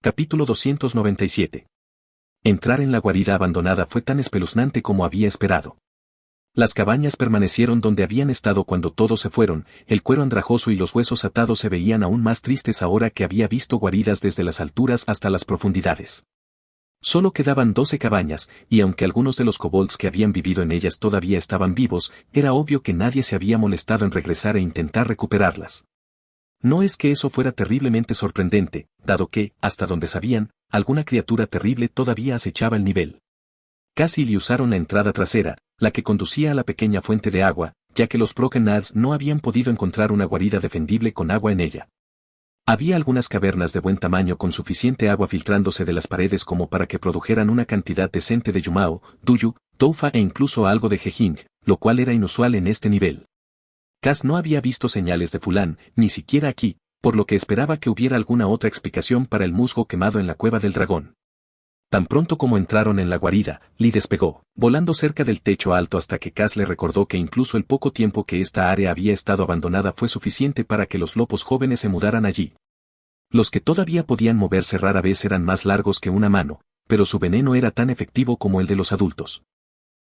Capítulo 297. Entrar en la guarida abandonada fue tan espeluznante como había esperado. Las cabañas permanecieron donde habían estado cuando todos se fueron, el cuero andrajoso y los huesos atados se veían aún más tristes ahora que había visto guaridas desde las alturas hasta las profundidades. Solo quedaban 12 cabañas, y aunque algunos de los kobolds que habían vivido en ellas todavía estaban vivos, era obvio que nadie se había molestado en regresar e intentar recuperarlas. No es que eso fuera terriblemente sorprendente, dado que, hasta donde sabían, alguna criatura terrible todavía acechaba el nivel. Casi le usaron la entrada trasera, la que conducía a la pequeña fuente de agua, ya que los Broken-Nads no habían podido encontrar una guarida defendible con agua en ella. Había algunas cavernas de buen tamaño con suficiente agua filtrándose de las paredes como para que produjeran una cantidad decente de yumao, duyu, toufa e incluso algo de jejing, lo cual era inusual en este nivel. Cas no había visto señales de Fulán, ni siquiera aquí, por lo que esperaba que hubiera alguna otra explicación para el musgo quemado en la cueva del dragón. Tan pronto como entraron en la guarida, Lee despegó, volando cerca del techo alto hasta que Cas le recordó que incluso el poco tiempo que esta área había estado abandonada fue suficiente para que los lobos jóvenes se mudaran allí. Los que todavía podían moverse rara vez eran más largos que una mano, pero su veneno era tan efectivo como el de los adultos.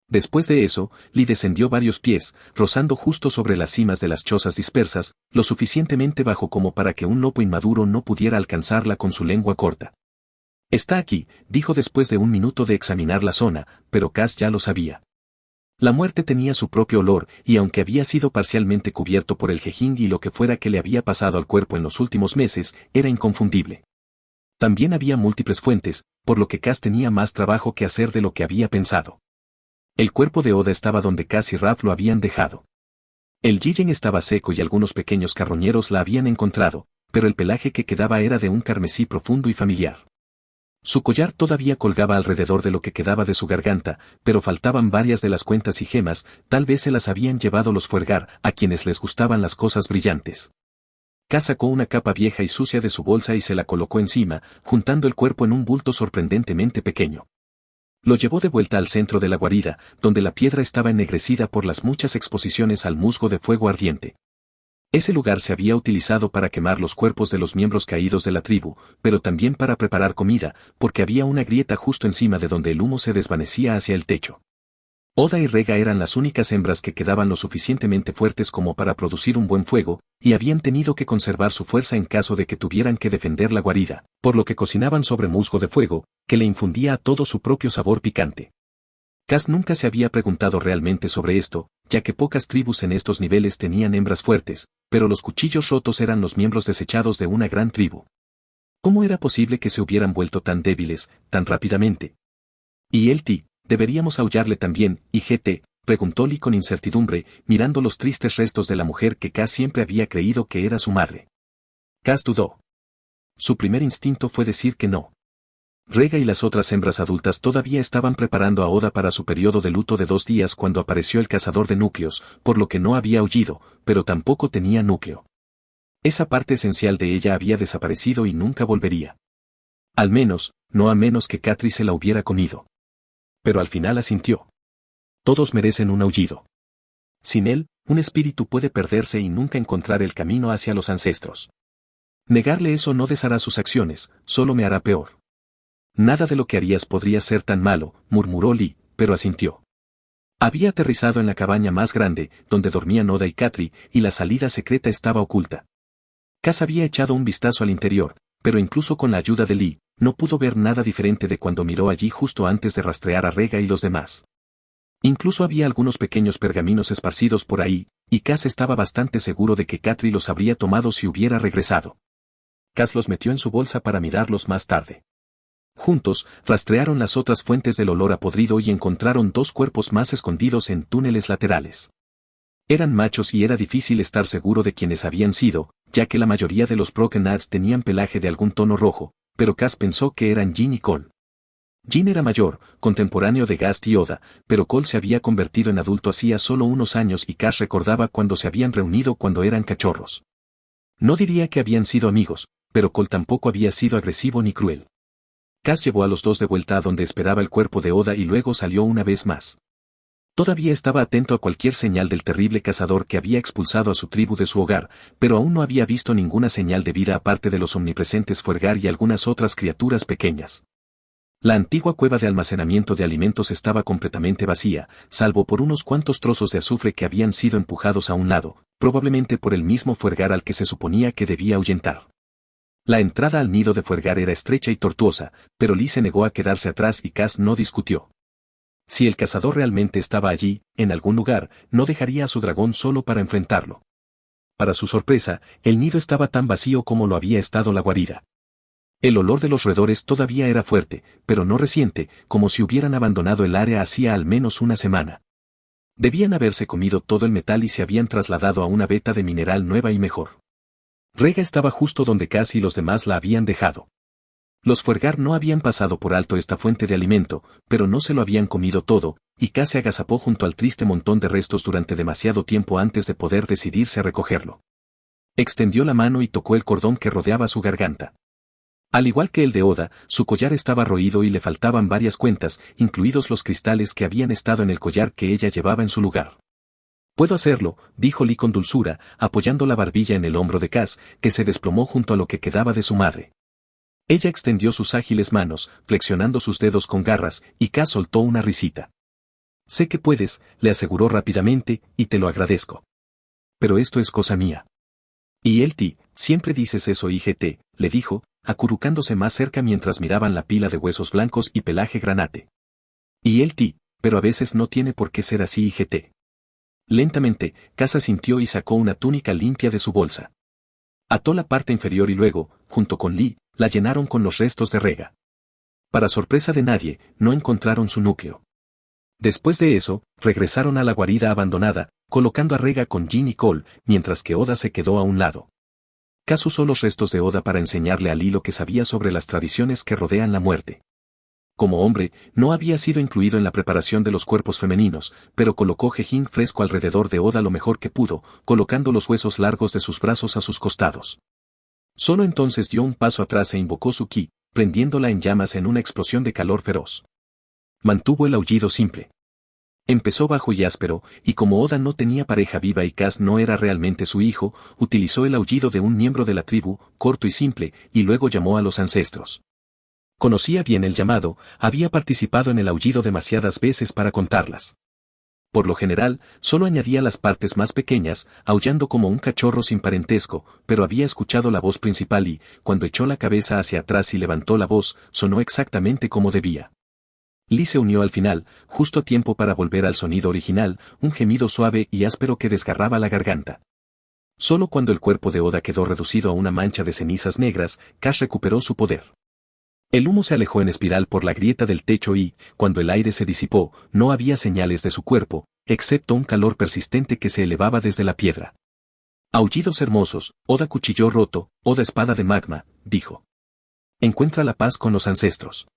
Después de eso, Lee descendió varios pies, rozando justo sobre las cimas de las chozas dispersas, lo suficientemente bajo como para que un lobo inmaduro no pudiera alcanzarla con su lengua corta. Está aquí, dijo después de un minuto de examinar la zona, pero Cas ya lo sabía. La muerte tenía su propio olor, y aunque había sido parcialmente cubierto por el jejing y lo que fuera que le había pasado al cuerpo en los últimos meses, era inconfundible. También había múltiples fuentes, por lo que Cas tenía más trabajo que hacer de lo que había pensado. El cuerpo de Oda estaba donde Cas y Raph lo habían dejado. El Jillen estaba seco y algunos pequeños carroñeros la habían encontrado, pero el pelaje que quedaba era de un carmesí profundo y familiar. Su collar todavía colgaba alrededor de lo que quedaba de su garganta, pero faltaban varias de las cuentas y gemas, tal vez se las habían llevado los Fuergar, a quienes les gustaban las cosas brillantes. Cas sacó una capa vieja y sucia de su bolsa y se la colocó encima, juntando el cuerpo en un bulto sorprendentemente pequeño. Lo llevó de vuelta al centro de la guarida, donde la piedra estaba ennegrecida por las muchas exposiciones al musgo de fuego ardiente. Ese lugar se había utilizado para quemar los cuerpos de los miembros caídos de la tribu, pero también para preparar comida, porque había una grieta justo encima de donde el humo se desvanecía hacia el techo. Oda y Rega eran las únicas hembras que quedaban lo suficientemente fuertes como para producir un buen fuego, y habían tenido que conservar su fuerza en caso de que tuvieran que defender la guarida, por lo que cocinaban sobre musgo de fuego, que le infundía a todo su propio sabor picante. Cas nunca se había preguntado realmente sobre esto, ya que pocas tribus en estos niveles tenían hembras fuertes, pero los cuchillos rotos eran los miembros desechados de una gran tribu. ¿Cómo era posible que se hubieran vuelto tan débiles, tan rápidamente? ¿Y el Ti? ¿Deberíamos aullarle también, y GT? Preguntó Lee con incertidumbre, mirando los tristes restos de la mujer que Cas siempre había creído que era su madre. Cas dudó. Su primer instinto fue decir que no. Rega y las otras hembras adultas todavía estaban preparando a Oda para su periodo de luto de 2 días cuando apareció el cazador de núcleos, por lo que no había aullido, pero tampoco tenía núcleo. Esa parte esencial de ella había desaparecido y nunca volvería. Al menos, no a menos que Katri se la hubiera comido. Pero al final asintió. Todos merecen un aullido. Sin él, un espíritu puede perderse y nunca encontrar el camino hacia los ancestros. Negarle eso no deshará sus acciones, solo me hará peor. Nada de lo que harías podría ser tan malo, murmuró Lee, pero asintió. Había aterrizado en la cabaña más grande, donde dormían Oda y Katri, y la salida secreta estaba oculta. Cas había echado un vistazo al interior, pero incluso con la ayuda de Lee, no pudo ver nada diferente de cuando miró allí justo antes de rastrear a Rega y los demás. Incluso había algunos pequeños pergaminos esparcidos por ahí, y Cas estaba bastante seguro de que Katri los habría tomado si hubiera regresado. Cas los metió en su bolsa para mirarlos más tarde. Juntos, rastrearon las otras fuentes del olor a podrido y encontraron 2 cuerpos más escondidos en túneles laterales. Eran machos y era difícil estar seguro de quiénes habían sido, ya que la mayoría de los Broken-Nads tenían pelaje de algún tono rojo, pero Cas pensó que eran Jin y Cole. Jin era mayor, contemporáneo de Gast y Oda, pero Cole se había convertido en adulto hacía solo unos años y Cas recordaba cuando se habían reunido cuando eran cachorros. No diría que habían sido amigos, pero Cole tampoco había sido agresivo ni cruel. Cas llevó a los 2 de vuelta a donde esperaba el cuerpo de Oda y luego salió una vez más. Todavía estaba atento a cualquier señal del terrible cazador que había expulsado a su tribu de su hogar, pero aún no había visto ninguna señal de vida aparte de los omnipresentes fuergar y algunas otras criaturas pequeñas. La antigua cueva de almacenamiento de alimentos estaba completamente vacía, salvo por unos cuantos trozos de azufre que habían sido empujados a un lado, probablemente por el mismo fuergar al que se suponía que debía ahuyentar. La entrada al nido de fuergar era estrecha y tortuosa, pero Lee se negó a quedarse atrás y Cass no discutió. Si el cazador realmente estaba allí, en algún lugar, no dejaría a su dragón solo para enfrentarlo. Para su sorpresa, el nido estaba tan vacío como lo había estado la guarida. El olor de los roedores todavía era fuerte, pero no reciente, como si hubieran abandonado el área hacía al menos una semana. Debían haberse comido todo el metal y se habían trasladado a una veta de mineral nueva y mejor. Rega estaba justo donde Cass y los demás la habían dejado. Los fuergar no habían pasado por alto esta fuente de alimento, pero no se lo habían comido todo, y Cass se agazapó junto al triste montón de restos durante demasiado tiempo antes de poder decidirse a recogerlo. Extendió la mano y tocó el cordón que rodeaba su garganta. Al igual que el de Oda, su collar estaba roído y le faltaban varias cuentas, incluidos los cristales que habían estado en el collar que ella llevaba en su lugar. «Puedo hacerlo», dijo Lee con dulzura, apoyando la barbilla en el hombro de Cass, que se desplomó junto a lo que quedaba de su madre. Ella extendió sus ágiles manos, flexionando sus dedos con garras, y Cass soltó una risita. «Sé que puedes», le aseguró rápidamente, «y te lo agradezco. Pero esto es cosa mía». «Y él ti, siempre dices eso IGT», le dijo, acurrucándose más cerca mientras miraban la pila de huesos blancos y pelaje granate. «Y él ti, pero a veces no tiene por qué ser así IGT». Lentamente, Cass asintió y sacó una túnica limpia de su bolsa. Ató la parte inferior y luego, junto con Lee, la llenaron con los restos de Rega. Para sorpresa de nadie, no encontraron su núcleo. Después de eso, regresaron a la guarida abandonada, colocando a Rega con Jin y Cole, mientras que Oda se quedó a un lado. Cass usó los restos de Oda para enseñarle a Lee lo que sabía sobre las tradiciones que rodean la muerte. Como hombre, no había sido incluido en la preparación de los cuerpos femeninos, pero colocó jejín fresco alrededor de Oda lo mejor que pudo, colocando los huesos largos de sus brazos a sus costados. Solo entonces dio un paso atrás e invocó su ki, prendiéndola en llamas en una explosión de calor feroz. Mantuvo el aullido simple. Empezó bajo y áspero, y como Oda no tenía pareja viva y Cass no era realmente su hijo, utilizó el aullido de un miembro de la tribu, corto y simple, y luego llamó a los ancestros. Conocía bien el llamado, había participado en el aullido demasiadas veces para contarlas. Por lo general, solo añadía las partes más pequeñas, aullando como un cachorro sin parentesco, pero había escuchado la voz principal y, cuando echó la cabeza hacia atrás y levantó la voz, sonó exactamente como debía. Lee se unió al final, justo a tiempo para volver al sonido original, un gemido suave y áspero que desgarraba la garganta. Solo cuando el cuerpo de Oda quedó reducido a una mancha de cenizas negras, Cass recuperó su poder. El humo se alejó en espiral por la grieta del techo y, cuando el aire se disipó, no había señales de su cuerpo, excepto un calor persistente que se elevaba desde la piedra. Aullidos hermosos, Oda cuchillo roto, Oda espada de magma, dijo. Encuentra la paz con los ancestros.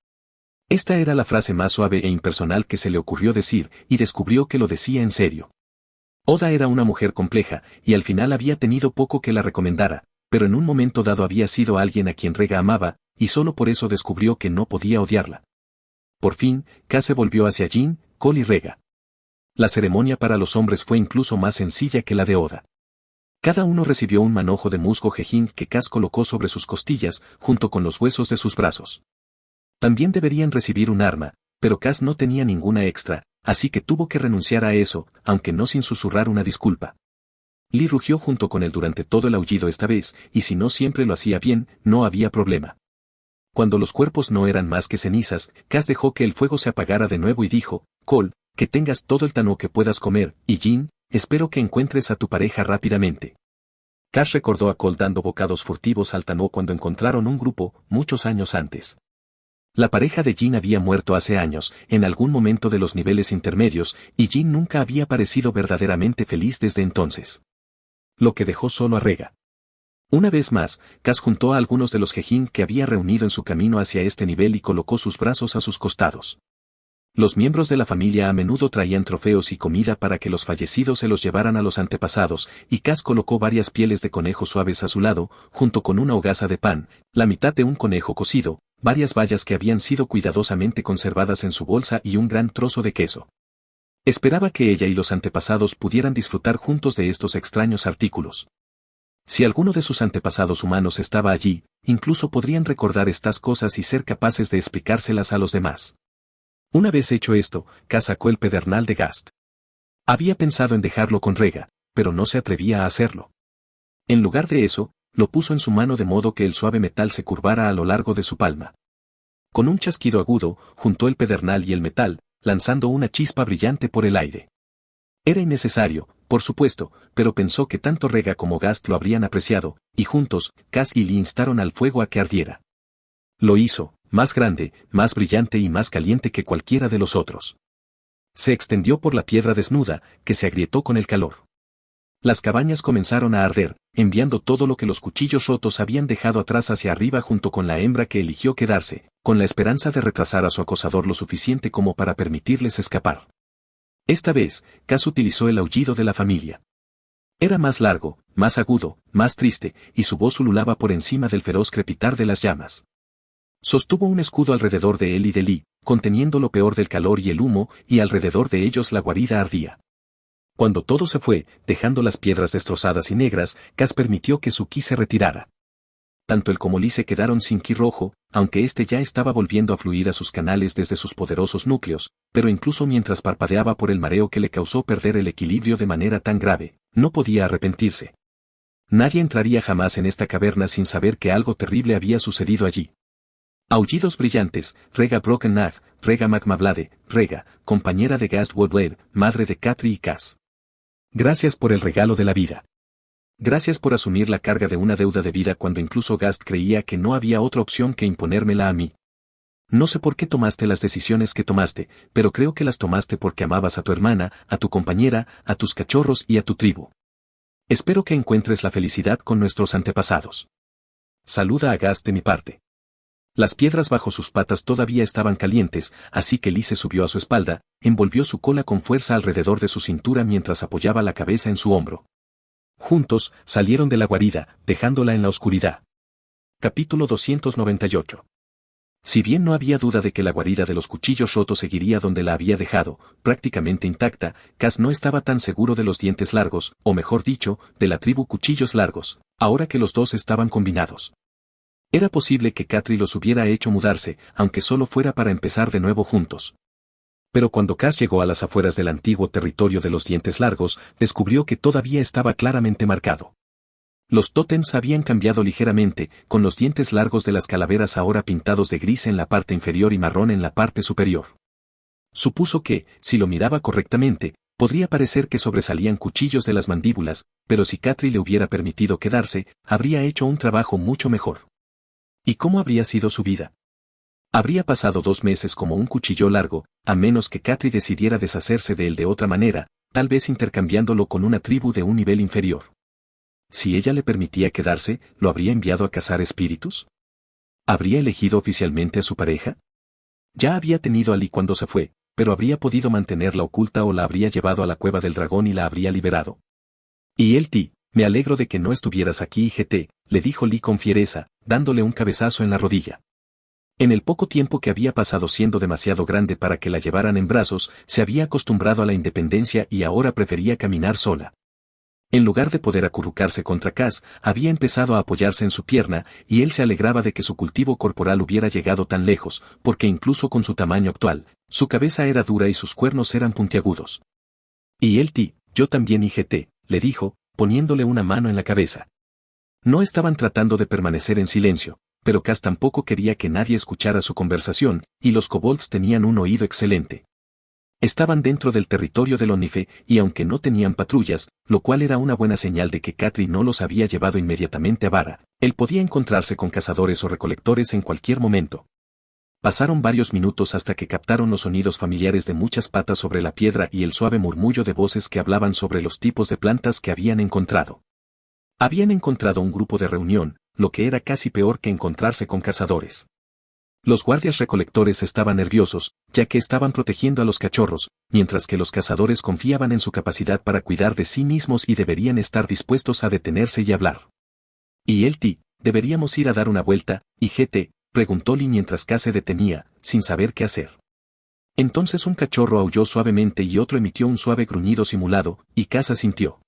Esta era la frase más suave e impersonal que se le ocurrió decir, y descubrió que lo decía en serio. Oda era una mujer compleja, y al final había tenido poco que la recomendara, pero en un momento dado había sido alguien a quien Rega amaba, y solo por eso descubrió que no podía odiarla. Por fin, Cass se volvió hacia Jin, Cole y Rega. La ceremonia para los hombres fue incluso más sencilla que la de Oda. Cada uno recibió un manojo de musgo jejín que Cass colocó sobre sus costillas, junto con los huesos de sus brazos. También deberían recibir un arma, pero Cass no tenía ninguna extra, así que tuvo que renunciar a eso, aunque no sin susurrar una disculpa. Lee rugió junto con él durante todo el aullido esta vez, y si no siempre lo hacía bien, no había problema. Cuando los cuerpos no eran más que cenizas, Cass dejó que el fuego se apagara de nuevo y dijo, Cole, que tengas todo el tano que puedas comer, y Jin, espero que encuentres a tu pareja rápidamente. Cass recordó a Cole dando bocados furtivos al tano cuando encontraron un grupo, muchos años antes. La pareja de Jin había muerto hace años, en algún momento de los niveles intermedios, y Jin nunca había parecido verdaderamente feliz desde entonces. Lo que dejó solo a Rega. Una vez más, Cass juntó a algunos de los jejín que había reunido en su camino hacia este nivel y colocó sus brazos a sus costados. Los miembros de la familia a menudo traían trofeos y comida para que los fallecidos se los llevaran a los antepasados, y Cass colocó varias pieles de conejo suaves a su lado, junto con una hogaza de pan, la mitad de un conejo cocido, varias bayas que habían sido cuidadosamente conservadas en su bolsa y un gran trozo de queso. Esperaba que ella y los antepasados pudieran disfrutar juntos de estos extraños artículos. Si alguno de sus antepasados humanos estaba allí, incluso podrían recordar estas cosas y ser capaces de explicárselas a los demás. Una vez hecho esto, Cas sacó el pedernal de Gast. Había pensado en dejarlo con Rega, pero no se atrevía a hacerlo. En lugar de eso, lo puso en su mano de modo que el suave metal se curvara a lo largo de su palma. Con un chasquido agudo, juntó el pedernal y el metal, lanzando una chispa brillante por el aire. Era innecesario, por supuesto, pero pensó que tanto Rega como Gast lo habrían apreciado, y juntos, Cas y Lee instaron al fuego a que ardiera. Lo hizo, más grande, más brillante y más caliente que cualquiera de los otros. Se extendió por la piedra desnuda, que se agrietó con el calor. Las cabañas comenzaron a arder, enviando todo lo que los cuchillos rotos habían dejado atrás hacia arriba junto con la hembra que eligió quedarse, con la esperanza de retrasar a su acosador lo suficiente como para permitirles escapar. Esta vez, Cas utilizó el aullido de la familia. Era más largo, más agudo, más triste, y su voz ululaba por encima del feroz crepitar de las llamas. Sostuvo un escudo alrededor de él y de Lee, conteniendo lo peor del calor y el humo, y alrededor de ellos la guarida ardía. Cuando todo se fue, dejando las piedras destrozadas y negras, Cas permitió que su ki se retirara. Tanto él como Lee se quedaron sin ki rojo, aunque éste ya estaba volviendo a fluir a sus canales desde sus poderosos núcleos, pero incluso mientras parpadeaba por el mareo que le causó perder el equilibrio de manera tan grave, no podía arrepentirse. Nadie entraría jamás en esta caverna sin saber que algo terrible había sucedido allí. Aullidos brillantes, Rega Brokennag, Rega Magmablade, Rega, compañera de Gast Woodward, madre de Catri y Cas. Gracias por el regalo de la vida. Gracias por asumir la carga de una deuda de vida cuando incluso Gast creía que no había otra opción que imponérmela a mí. No sé por qué tomaste las decisiones que tomaste, pero creo que las tomaste porque amabas a tu hermana, a tu compañera, a tus cachorros y a tu tribu. Espero que encuentres la felicidad con nuestros antepasados. Saluda a Gast de mi parte. Las piedras bajo sus patas todavía estaban calientes, así que Lee se subió a su espalda, envolvió su cola con fuerza alrededor de su cintura mientras apoyaba la cabeza en su hombro. Juntos, salieron de la guarida, dejándola en la oscuridad. Capítulo 298. Si bien no había duda de que la guarida de los cuchillos rotos seguiría donde la había dejado, prácticamente intacta, Cas no estaba tan seguro de los dientes largos, o mejor dicho, de la tribu cuchillos largos, ahora que los dos estaban combinados. Era posible que Catri los hubiera hecho mudarse, aunque solo fuera para empezar de nuevo juntos. Pero cuando Cas llegó a las afueras del antiguo territorio de los dientes largos, descubrió que todavía estaba claramente marcado. Los tótems habían cambiado ligeramente, con los dientes largos de las calaveras ahora pintados de gris en la parte inferior y marrón en la parte superior. Supuso que, si lo miraba correctamente, podría parecer que sobresalían cuchillos de las mandíbulas, pero si Catri le hubiera permitido quedarse, habría hecho un trabajo mucho mejor. ¿Y cómo habría sido su vida? Habría pasado 2 meses como un cuchillo largo, a menos que Catri decidiera deshacerse de él de otra manera, tal vez intercambiándolo con una tribu de un nivel inferior. Si ella le permitía quedarse, ¿lo habría enviado a cazar espíritus? ¿Habría elegido oficialmente a su pareja? Ya había tenido a Lee cuando se fue, pero ¿habría podido mantenerla oculta o la habría llevado a la cueva del dragón y la habría liberado? Y él Ti, me alegro de que no estuvieras aquí GT, le dijo Lee con fiereza, dándole un cabezazo en la rodilla. En el poco tiempo que había pasado siendo demasiado grande para que la llevaran en brazos, se había acostumbrado a la independencia y ahora prefería caminar sola. En lugar de poder acurrucarse contra Cas, había empezado a apoyarse en su pierna, y él se alegraba de que su cultivo corporal hubiera llegado tan lejos, porque incluso con su tamaño actual, su cabeza era dura y sus cuernos eran puntiagudos. Y él Ti, yo también IGT, le dijo, poniéndole una mano en la cabeza. No estaban tratando de permanecer en silencio, pero Cas tampoco quería que nadie escuchara su conversación, y los kobolds tenían un oído excelente. Estaban dentro del territorio del Onife, y aunque no tenían patrullas, lo cual era una buena señal de que Catri no los había llevado inmediatamente a Vara, él podía encontrarse con cazadores o recolectores en cualquier momento. Pasaron varios minutos hasta que captaron los sonidos familiares de muchas patas sobre la piedra y el suave murmullo de voces que hablaban sobre los tipos de plantas que habían encontrado. Habían encontrado un grupo de reunión, lo que era casi peor que encontrarse con cazadores. Los guardias recolectores estaban nerviosos, ya que estaban protegiendo a los cachorros, mientras que los cazadores confiaban en su capacidad para cuidar de sí mismos y deberían estar dispuestos a detenerse y hablar. ¿Y el Ti, deberíamos ir a dar una vuelta, y GT? Preguntó Lee mientras Cas se detenía, sin saber qué hacer. Entonces un cachorro aulló suavemente y otro emitió un suave gruñido simulado, y Kaz asintió.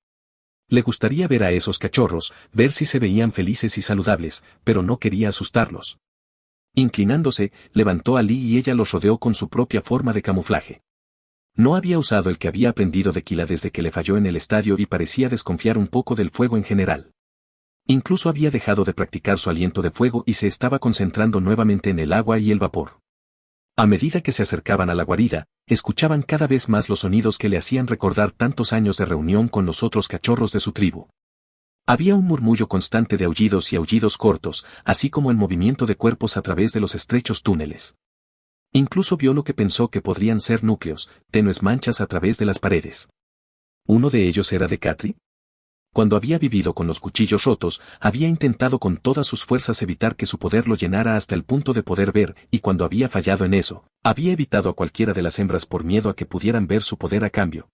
Le gustaría ver a esos cachorros, ver si se veían felices y saludables, pero no quería asustarlos. Inclinándose, levantó a Lee y ella los rodeó con su propia forma de camuflaje. No había usado el que había aprendido de Kila desde que le falló en el estadio y parecía desconfiar un poco del fuego en general. Incluso había dejado de practicar su aliento de fuego y se estaba concentrando nuevamente en el agua y el vapor. A medida que se acercaban a la guarida, escuchaban cada vez más los sonidos que le hacían recordar tantos años de reunión con los otros cachorros de su tribu. Había un murmullo constante de aullidos y aullidos cortos, así como el movimiento de cuerpos a través de los estrechos túneles. Incluso vio lo que pensó que podrían ser núcleos, tenues manchas a través de las paredes. ¿Uno de ellos era de Katri? Cuando había vivido con los cuchillos rotos, había intentado con todas sus fuerzas evitar que su poder lo llenara hasta el punto de poder ver, y cuando había fallado en eso, había evitado a cualquiera de las hembras por miedo a que pudieran ver su poder a cambio.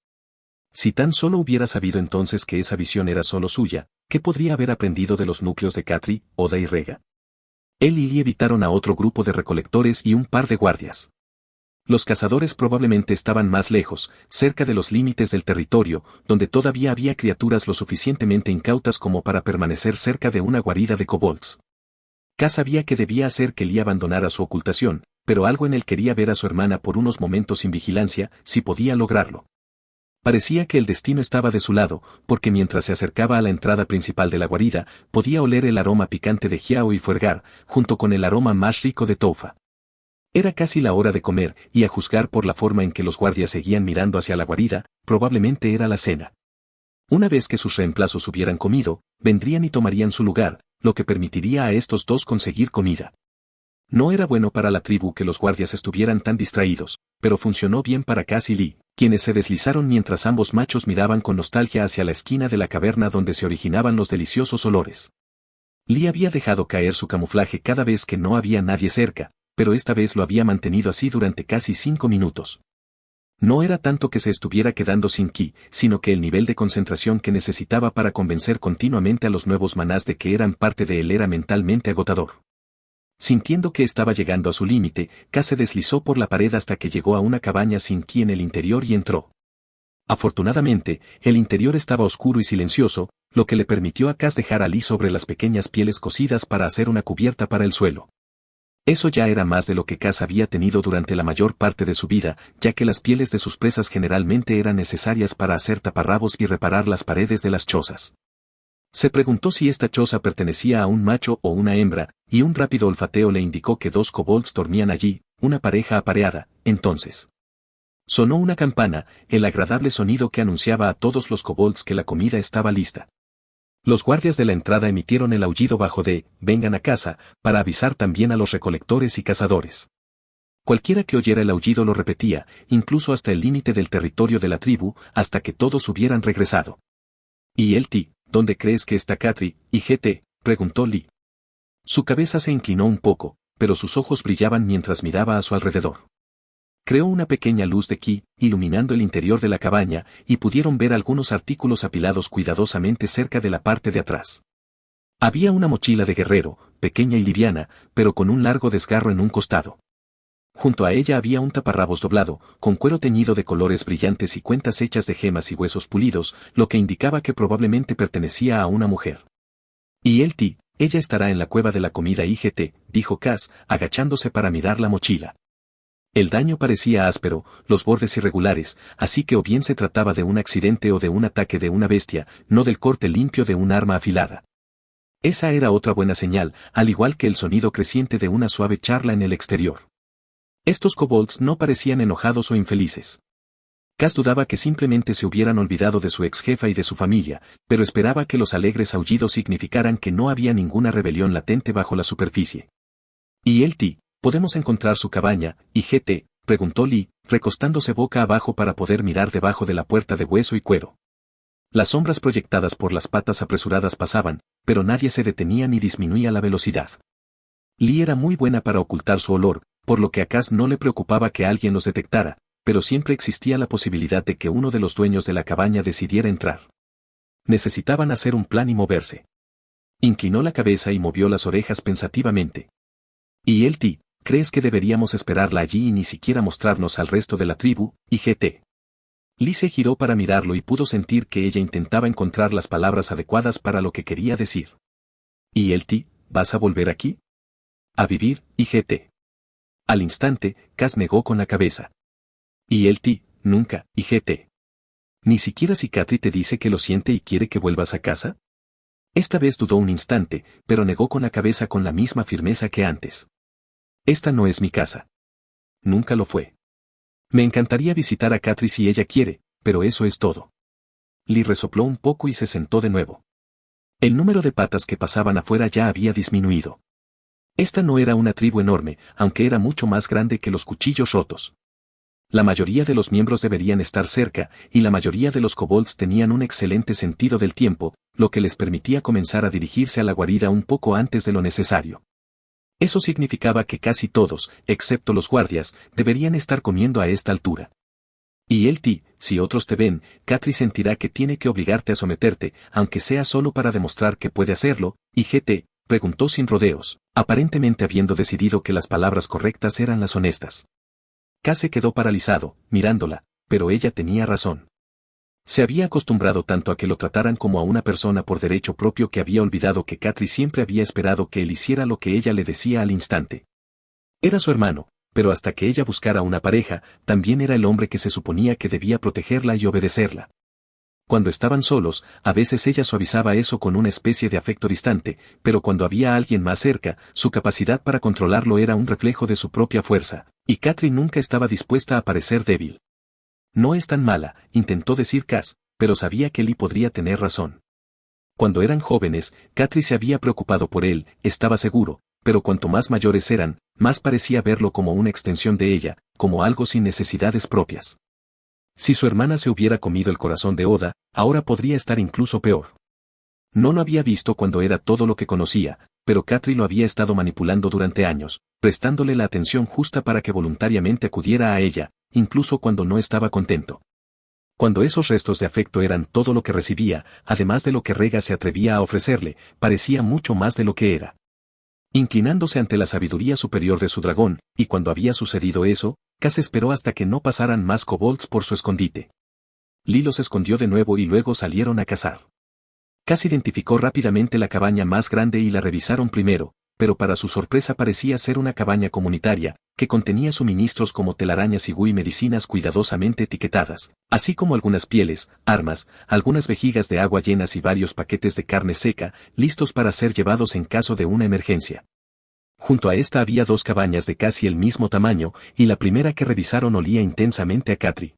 Si tan solo hubiera sabido entonces que esa visión era solo suya, ¿qué podría haber aprendido de los núcleos de Katri, Oda y Rega? Él y Lee evitaron a otro grupo de recolectores y un par de guardias. Los cazadores probablemente estaban más lejos, cerca de los límites del territorio, donde todavía había criaturas lo suficientemente incautas como para permanecer cerca de una guarida de kobolds. Kaz sabía que debía hacer que Lee abandonara su ocultación, pero algo en él quería ver a su hermana por unos momentos sin vigilancia, si podía lograrlo. Parecía que el destino estaba de su lado, porque mientras se acercaba a la entrada principal de la guarida, podía oler el aroma picante de Jiao y Fuergar, junto con el aroma más rico de Toufa. Era casi la hora de comer, y a juzgar por la forma en que los guardias seguían mirando hacia la guarida, probablemente era la cena. Una vez que sus reemplazos hubieran comido, vendrían y tomarían su lugar, lo que permitiría a estos dos conseguir comida. No era bueno para la tribu que los guardias estuvieran tan distraídos, pero funcionó bien para Kaz y Lee, quienes se deslizaron mientras ambos machos miraban con nostalgia hacia la esquina de la caverna donde se originaban los deliciosos olores. Lee había dejado caer su camuflaje cada vez que no había nadie cerca, pero esta vez lo había mantenido así durante casi 5 minutos. No era tanto que se estuviera quedando sin ki, sino que el nivel de concentración que necesitaba para convencer continuamente a los nuevos manás de que eran parte de él era mentalmente agotador. Sintiendo que estaba llegando a su límite, Kaz se deslizó por la pared hasta que llegó a una cabaña sin ki en el interior y entró. Afortunadamente, el interior estaba oscuro y silencioso, lo que le permitió a Kaz dejar a Lee sobre las pequeñas pieles cocidas para hacer una cubierta para el suelo. Eso ya era más de lo que Kaz había tenido durante la mayor parte de su vida, ya que las pieles de sus presas generalmente eran necesarias para hacer taparrabos y reparar las paredes de las chozas. Se preguntó si esta choza pertenecía a un macho o una hembra, y un rápido olfateo le indicó que 2 kobolds dormían allí, una pareja apareada. Entonces sonó una campana, el agradable sonido que anunciaba a todos los kobolds que la comida estaba lista. Los guardias de la entrada emitieron el aullido bajo de «vengan a casa», para avisar también a los recolectores y cazadores. Cualquiera que oyera el aullido lo repetía, incluso hasta el límite del territorio de la tribu, hasta que todos hubieran regresado. «¿Y el ti? ¿Dónde crees que está Katri, y GT?», preguntó Lee. Su cabeza se inclinó un poco, pero sus ojos brillaban mientras miraba a su alrededor. Creó una pequeña luz de ki, iluminando el interior de la cabaña, y pudieron ver algunos artículos apilados cuidadosamente cerca de la parte de atrás. Había una mochila de guerrero, pequeña y liviana, pero con un largo desgarro en un costado. Junto a ella había un taparrabos doblado, con cuero teñido de colores brillantes y cuentas hechas de gemas y huesos pulidos, lo que indicaba que probablemente pertenecía a una mujer. «Y el ti, ella estará en la cueva de la comida IGT», dijo Kaz, agachándose para mirar la mochila. El daño parecía áspero, los bordes irregulares, así que o bien se trataba de un accidente o de un ataque de una bestia, no del corte limpio de un arma afilada. Esa era otra buena señal, al igual que el sonido creciente de una suave charla en el exterior. Estos kobolds no parecían enojados o infelices. Kaz dudaba que simplemente se hubieran olvidado de su ex jefa y de su familia, pero esperaba que los alegres aullidos significaran que no había ninguna rebelión latente bajo la superficie. «¿Y el ti? ¿Podemos encontrar su cabaña, y GT?», preguntó Lee, recostándose boca abajo para poder mirar debajo de la puerta de hueso y cuero. Las sombras proyectadas por las patas apresuradas pasaban, pero nadie se detenía ni disminuía la velocidad. Lee era muy buena para ocultar su olor, por lo que a Kaz no le preocupaba que alguien los detectara, pero siempre existía la posibilidad de que uno de los dueños de la cabaña decidiera entrar. Necesitaban hacer un plan y moverse. Inclinó la cabeza y movió las orejas pensativamente. «¿Y el ti? ¿crees que deberíamos esperarla allí y ni siquiera mostrarnos al resto de la tribu, IGT? Lee se giró para mirarlo y pudo sentir que ella intentaba encontrar las palabras adecuadas para lo que quería decir. ¿Y el ti, vas a volver aquí? A vivir, IGT. Al instante, Cass negó con la cabeza. ¿Y el ti, nunca, IGT? ¿Ni siquiera si Katri te dice que lo siente y quiere que vuelvas a casa? Esta vez dudó un instante, pero negó con la cabeza con la misma firmeza que antes. Esta no es mi casa. Nunca lo fue. Me encantaría visitar a Katri si ella quiere, pero eso es todo. Lee resopló un poco y se sentó de nuevo. El número de patas que pasaban afuera ya había disminuido. Esta no era una tribu enorme, aunque era mucho más grande que los cuchillos rotos. La mayoría de los miembros deberían estar cerca, y la mayoría de los kobolds tenían un excelente sentido del tiempo, lo que les permitía comenzar a dirigirse a la guarida un poco antes de lo necesario. Eso significaba que casi todos, excepto los guardias, deberían estar comiendo a esta altura. Y el ti, si otros te ven, Katri sentirá que tiene que obligarte a someterte, aunque sea solo para demostrar que puede hacerlo, y GT, preguntó sin rodeos, aparentemente habiendo decidido que las palabras correctas eran las honestas. Cass se quedó paralizado, mirándola, pero ella tenía razón. Se había acostumbrado tanto a que lo trataran como a una persona por derecho propio que había olvidado que Katri siempre había esperado que él hiciera lo que ella le decía al instante. Era su hermano, pero hasta que ella buscara una pareja, también era el hombre que se suponía que debía protegerla y obedecerla. Cuando estaban solos, a veces ella suavizaba eso con una especie de afecto distante, pero cuando había alguien más cerca, su capacidad para controlarlo era un reflejo de su propia fuerza, y Katri nunca estaba dispuesta a parecer débil. No es tan mala, intentó decir Cass, pero sabía que Lee podría tener razón. Cuando eran jóvenes, Katri se había preocupado por él, estaba seguro, pero cuanto más mayores eran, más parecía verlo como una extensión de ella, como algo sin necesidades propias. Si su hermana se hubiera comido el corazón de Oda, ahora podría estar incluso peor. No lo había visto cuando era todo lo que conocía, pero Katri lo había estado manipulando durante años, prestándole la atención justa para que voluntariamente acudiera a ella, incluso cuando no estaba contento. Cuando esos restos de afecto eran todo lo que recibía, además de lo que Rega se atrevía a ofrecerle, parecía mucho más de lo que era. Inclinándose ante la sabiduría superior de su dragón, y cuando había sucedido eso, Cass esperó hasta que no pasaran más kobolds por su escondite. Lee los escondió de nuevo y luego salieron a cazar. Cass identificó rápidamente la cabaña más grande y la revisaron primero, pero para su sorpresa parecía ser una cabaña comunitaria, que contenía suministros como telarañas y medicinas cuidadosamente etiquetadas, así como algunas pieles, armas, algunas vejigas de agua llenas y varios paquetes de carne seca, listos para ser llevados en caso de una emergencia. Junto a esta había dos cabañas de casi el mismo tamaño, y la primera que revisaron olía intensamente a Katri.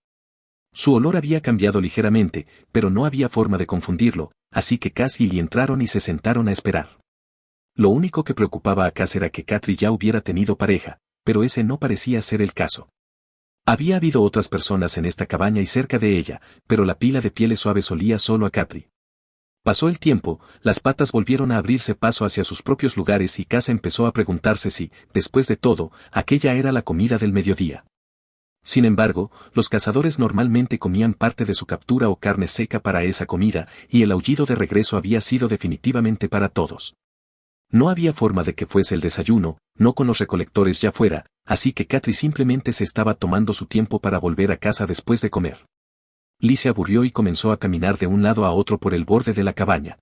Su olor había cambiado ligeramente, pero no había forma de confundirlo, así que Cass y Lee entraron y se sentaron a esperar. Lo único que preocupaba a Cass era que Katri ya hubiera tenido pareja, pero ese no parecía ser el caso. Había habido otras personas en esta cabaña y cerca de ella, pero la pila de pieles suaves olía solo a Katri. Pasó el tiempo, las patas volvieron a abrirse paso hacia sus propios lugares y Cass empezó a preguntarse si, después de todo, aquella era la comida del mediodía. Sin embargo, los cazadores normalmente comían parte de su captura o carne seca para esa comida, y el aullido de regreso había sido definitivamente para todos. No había forma de que fuese el desayuno, no con los recolectores ya fuera, así que Katri simplemente se estaba tomando su tiempo para volver a casa después de comer. Lee se aburrió y comenzó a caminar de un lado a otro por el borde de la cabaña.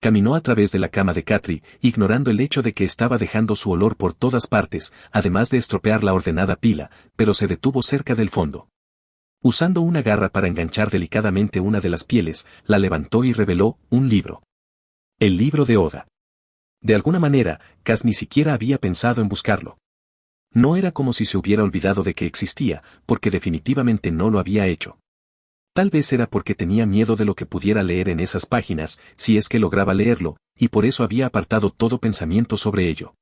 Caminó a través de la cama de Katri, ignorando el hecho de que estaba dejando su olor por todas partes, además de estropear la ordenada pila, pero se detuvo cerca del fondo. Usando una garra para enganchar delicadamente una de las pieles, la levantó y reveló un libro. El libro de Oda. De alguna manera, Cass ni siquiera había pensado en buscarlo. No era como si se hubiera olvidado de que existía, porque definitivamente no lo había hecho. Tal vez era porque tenía miedo de lo que pudiera leer en esas páginas, si es que lograba leerlo, y por eso había apartado todo pensamiento sobre ello.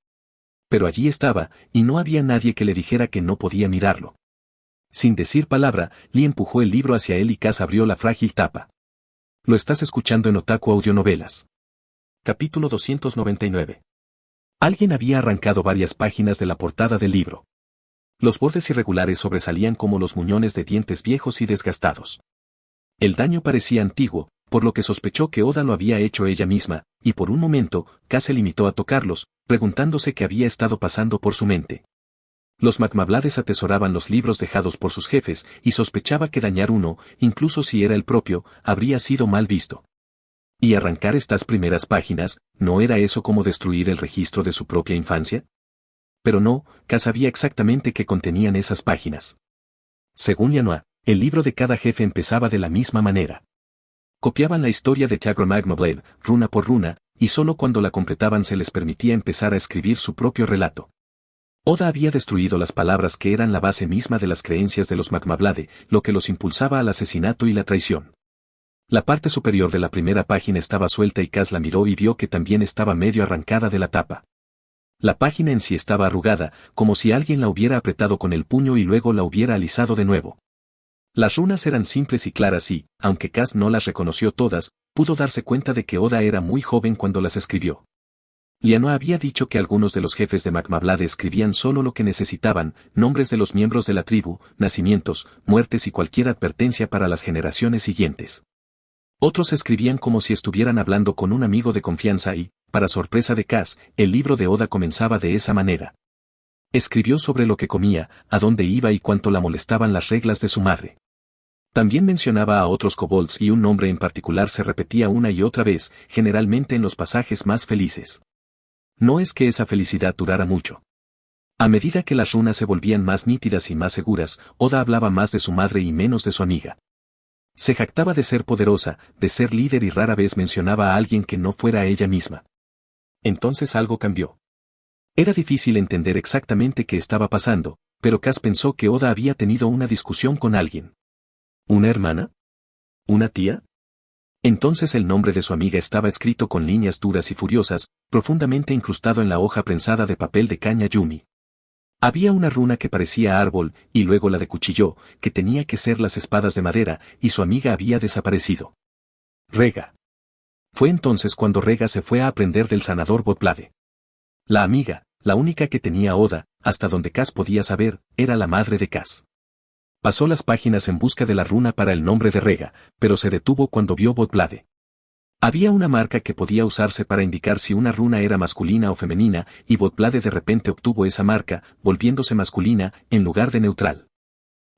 Pero allí estaba, y no había nadie que le dijera que no podía mirarlo. Sin decir palabra, Lee empujó el libro hacia él y Cass abrió la frágil tapa. Lo estás escuchando en Otaku Audionovelas. Capítulo 299. Alguien había arrancado varias páginas de la portada del libro. Los bordes irregulares sobresalían como los muñones de dientes viejos y desgastados. El daño parecía antiguo, por lo que sospechó que Oda lo había hecho ella misma, y por un momento, Cass se limitó a tocarlos, preguntándose qué había estado pasando por su mente. Los Macmablades atesoraban los libros dejados por sus jefes, y sospechaba que dañar uno, incluso si era el propio, habría sido mal visto. ¿Y arrancar estas primeras páginas, no era eso como destruir el registro de su propia infancia? Pero no, Cas sabía exactamente qué contenían esas páginas. Según Lanois, el libro de cada jefe empezaba de la misma manera. Copiaban la historia de Chagro Macmablade, runa por runa, y solo cuando la completaban se les permitía empezar a escribir su propio relato. Oda había destruido las palabras que eran la base misma de las creencias de los Macmablade, lo que los impulsaba al asesinato y la traición. La parte superior de la primera página estaba suelta y Cas la miró y vio que también estaba medio arrancada de la tapa. La página en sí estaba arrugada, como si alguien la hubiera apretado con el puño y luego la hubiera alisado de nuevo. Las runas eran simples y claras y, aunque Cas no las reconoció todas, pudo darse cuenta de que Oda era muy joven cuando las escribió. Lanois había dicho que algunos de los jefes de Macmablade escribían solo lo que necesitaban, nombres de los miembros de la tribu, nacimientos, muertes y cualquier advertencia para las generaciones siguientes. Otros escribían como si estuvieran hablando con un amigo de confianza y, para sorpresa de Cas, el libro de Oda comenzaba de esa manera. Escribió sobre lo que comía, a dónde iba y cuánto la molestaban las reglas de su madre. También mencionaba a otros kobolds y un nombre en particular se repetía una y otra vez, generalmente en los pasajes más felices. No es que esa felicidad durara mucho. A medida que las runas se volvían más nítidas y más seguras, Oda hablaba más de su madre y menos de su amiga. Se jactaba de ser poderosa, de ser líder y rara vez mencionaba a alguien que no fuera ella misma. Entonces algo cambió. Era difícil entender exactamente qué estaba pasando, pero Cas pensó que Oda había tenido una discusión con alguien. ¿Una hermana? ¿Una tía? Entonces el nombre de su amiga estaba escrito con líneas duras y furiosas, profundamente incrustado en la hoja prensada de papel de caña Yumi. Había una runa que parecía árbol, y luego la de cuchillo, que tenía que ser las espadas de madera, y su amiga había desaparecido. Rega. Fue entonces cuando Rega se fue a aprender del sanador Botblade. La amiga, la única que tenía Oda, hasta donde Cas podía saber, era la madre de Cas. Pasó las páginas en busca de la runa para el nombre de Rega, pero se detuvo cuando vio Botblade. Había una marca que podía usarse para indicar si una runa era masculina o femenina, y Botblade de repente obtuvo esa marca, volviéndose masculina, en lugar de neutral.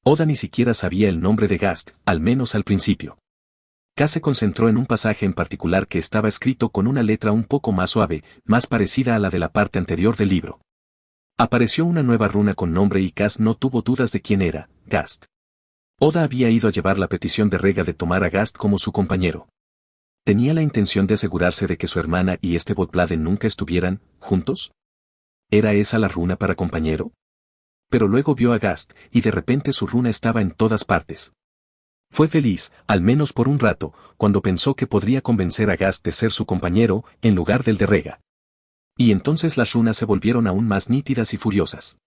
Oda ni siquiera sabía el nombre de Gast, al menos al principio. Cas se concentró en un pasaje en particular que estaba escrito con una letra un poco más suave, más parecida a la de la parte anterior del libro. Apareció una nueva runa con nombre y Cas no tuvo dudas de quién era, Gast. Oda había ido a llevar la petición de Rega de tomar a Gast como su compañero. ¿Tenía la intención de asegurarse de que su hermana y este Botblade nunca estuvieran juntos? ¿Era esa la runa para compañero? Pero luego vio a Gast, y de repente su runa estaba en todas partes. Fue feliz, al menos por un rato, cuando pensó que podría convencer a Gast de ser su compañero, en lugar del de Rega. Y entonces las runas se volvieron aún más nítidas y furiosas.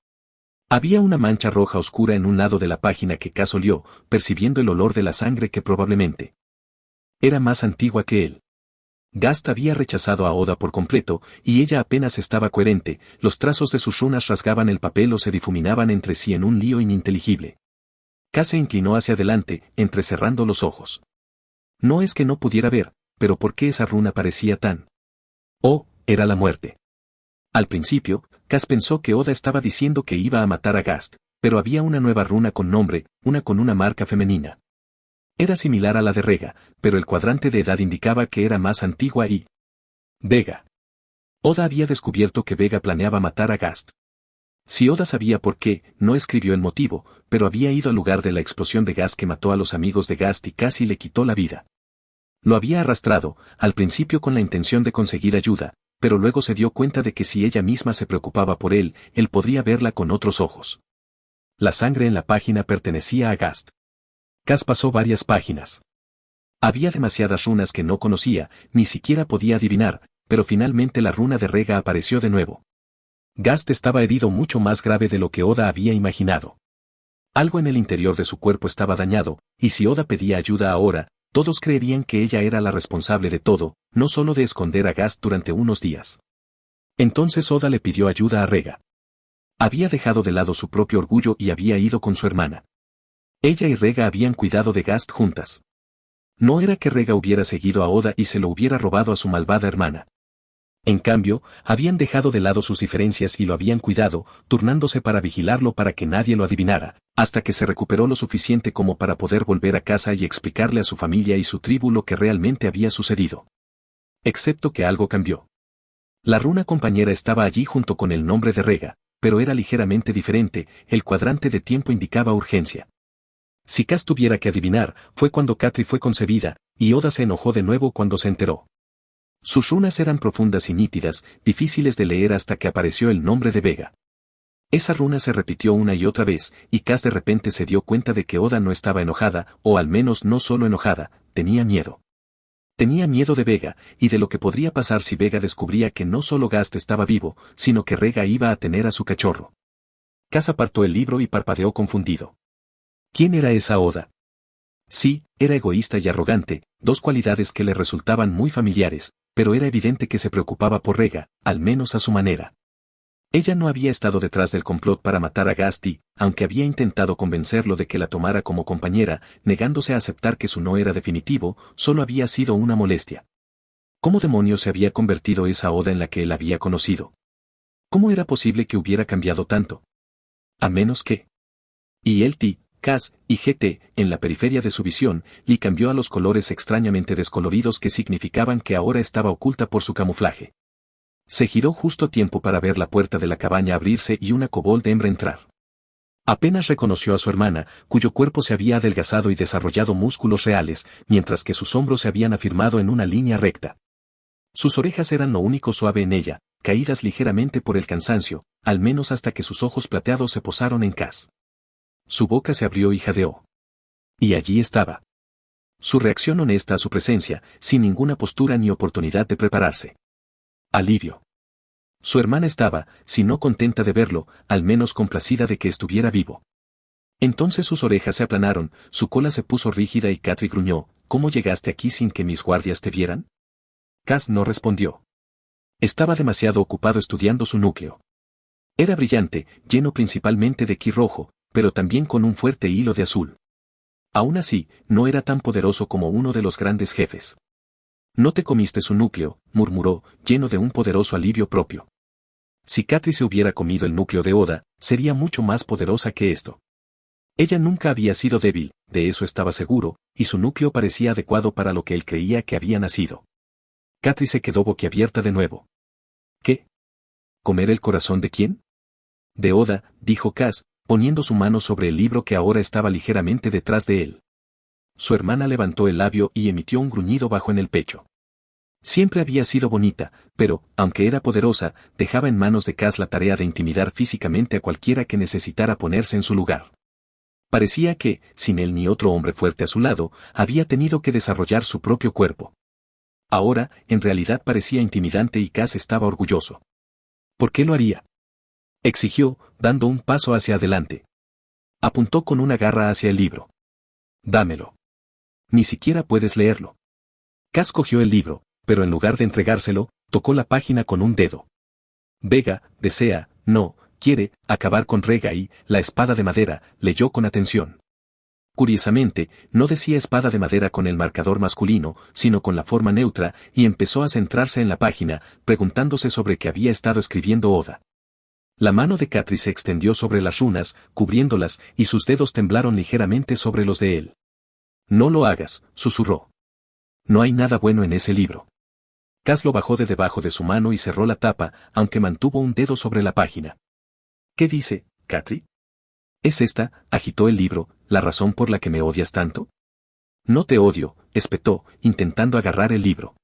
Había una mancha roja oscura en un lado de la página que Cas olió, percibiendo el olor de la sangre que probablemente era más antigua que él. Gast había rechazado a Oda por completo, y ella apenas estaba coherente, los trazos de sus runas rasgaban el papel o se difuminaban entre sí en un lío ininteligible. Cas se inclinó hacia adelante, entrecerrando los ojos. No es que no pudiera ver, pero ¿por qué esa runa parecía tan? Oh, era la muerte. Al principio, Cas pensó que Oda estaba diciendo que iba a matar a Gast, pero había una nueva runa con nombre, una con una marca femenina. Era similar a la de Rega, pero el cuadrante de edad indicaba que era más antigua y Vega. Oda había descubierto que Vega planeaba matar a Gast. Si Oda sabía por qué, no escribió el motivo, pero había ido al lugar de la explosión de gas que mató a los amigos de Gast y casi le quitó la vida. Lo había arrastrado, al principio con la intención de conseguir ayuda, pero luego se dio cuenta de que si ella misma se preocupaba por él podría verla con otros ojos. La sangre en la página pertenecía a Gast. Cas pasó varias páginas. Había demasiadas runas que no conocía, ni siquiera podía adivinar, pero finalmente la runa de Rega apareció de nuevo. Gast estaba herido mucho más grave de lo que Oda había imaginado. Algo en el interior de su cuerpo estaba dañado, y si Oda pedía ayuda ahora, todos creerían que ella era la responsable de todo, no solo de esconder a Gast durante unos días. Entonces Oda le pidió ayuda a Rega. Había dejado de lado su propio orgullo y había ido con su hermana. Ella y Rega habían cuidado de Gast juntas. No era que Rega hubiera seguido a Oda y se lo hubiera robado a su malvada hermana. En cambio, habían dejado de lado sus diferencias y lo habían cuidado, turnándose para vigilarlo para que nadie lo adivinara, hasta que se recuperó lo suficiente como para poder volver a casa y explicarle a su familia y su tribu lo que realmente había sucedido. Excepto que algo cambió. La runa compañera estaba allí junto con el nombre de Rega, pero era ligeramente diferente, el cuadrante de tiempo indicaba urgencia. Si Cass tuviera que adivinar, fue cuando Katri fue concebida, y Oda se enojó de nuevo cuando se enteró. Sus runas eran profundas y nítidas, difíciles de leer hasta que apareció el nombre de Vega. Esa runa se repitió una y otra vez, y Cass de repente se dio cuenta de que Oda no estaba enojada, o al menos no solo enojada, tenía miedo. Tenía miedo de Vega, y de lo que podría pasar si Vega descubría que no solo Gast estaba vivo, sino que Rega iba a tener a su cachorro. Cass apartó el libro y parpadeó confundido. ¿Quién era esa Oda? Sí, era egoísta y arrogante, dos cualidades que le resultaban muy familiares, pero era evidente que se preocupaba por Rega, al menos a su manera. Ella no había estado detrás del complot para matar a Gast y, aunque había intentado convencerlo de que la tomara como compañera, negándose a aceptar que su no era definitivo, solo había sido una molestia. ¿Cómo demonios se había convertido esa Oda en la que él había conocido? ¿Cómo era posible que hubiera cambiado tanto? A menos que... Y él Cass y GT, en la periferia de su visión, Lee cambió a los colores extrañamente descoloridos que significaban que ahora estaba oculta por su camuflaje. Se giró justo a tiempo para ver la puerta de la cabaña abrirse y una kobold hembra entrar. Apenas reconoció a su hermana, cuyo cuerpo se había adelgazado y desarrollado músculos reales, mientras que sus hombros se habían afirmado en una línea recta. Sus orejas eran lo único suave en ella, caídas ligeramente por el cansancio, al menos hasta que sus ojos plateados se posaron en Cass. Su boca se abrió y jadeó. Y allí estaba. Su reacción honesta a su presencia, sin ninguna postura ni oportunidad de prepararse. Alivio. Su hermana estaba, si no contenta de verlo, al menos complacida de que estuviera vivo. Entonces sus orejas se aplanaron, su cola se puso rígida y Katri gruñó, ¿cómo llegaste aquí sin que mis guardias te vieran? Cass no respondió. Estaba demasiado ocupado estudiando su núcleo. Era brillante, lleno principalmente de ki rojo, pero también con un fuerte hilo de azul. Aún así, no era tan poderoso como uno de los grandes jefes. No te comiste su núcleo, murmuró, lleno de un poderoso alivio propio. Si Katri se hubiera comido el núcleo de Oda, sería mucho más poderosa que esto. Ella nunca había sido débil, de eso estaba seguro, y su núcleo parecía adecuado para lo que él creía que había nacido. Katri se quedó boquiabierta de nuevo. ¿Qué? ¿Comer el corazón de quién? De Oda, dijo Cass, poniendo su mano sobre el libro que ahora estaba ligeramente detrás de él. Su hermana levantó el labio y emitió un gruñido bajo en el pecho. Siempre había sido bonita, pero, aunque era poderosa, dejaba en manos de Cass la tarea de intimidar físicamente a cualquiera que necesitara ponerse en su lugar. Parecía que, sin él ni otro hombre fuerte a su lado, había tenido que desarrollar su propio cuerpo. Ahora, en realidad parecía intimidante y Cass estaba orgulloso. ¿Por qué lo haría? Exigió, dando un paso hacia adelante. Apuntó con una garra hacia el libro. Dámelo. Ni siquiera puedes leerlo. Cass cogió el libro, pero en lugar de entregárselo, tocó la página con un dedo. Vega, desea, no, quiere, acabar con Rega y, la espada de madera, leyó con atención. Curiosamente, no decía espada de madera con el marcador masculino, sino con la forma neutra, y empezó a centrarse en la página, preguntándose sobre qué había estado escribiendo Oda. La mano de Katri se extendió sobre las runas, cubriéndolas, y sus dedos temblaron ligeramente sobre los de él. No lo hagas, susurró. No hay nada bueno en ese libro. Cass lo bajó de debajo de su mano y cerró la tapa, aunque mantuvo un dedo sobre la página. ¿Qué dice, Katri? ¿Es esta, agitó el libro, la razón por la que me odias tanto? No te odio, espetó, intentando agarrar el libro.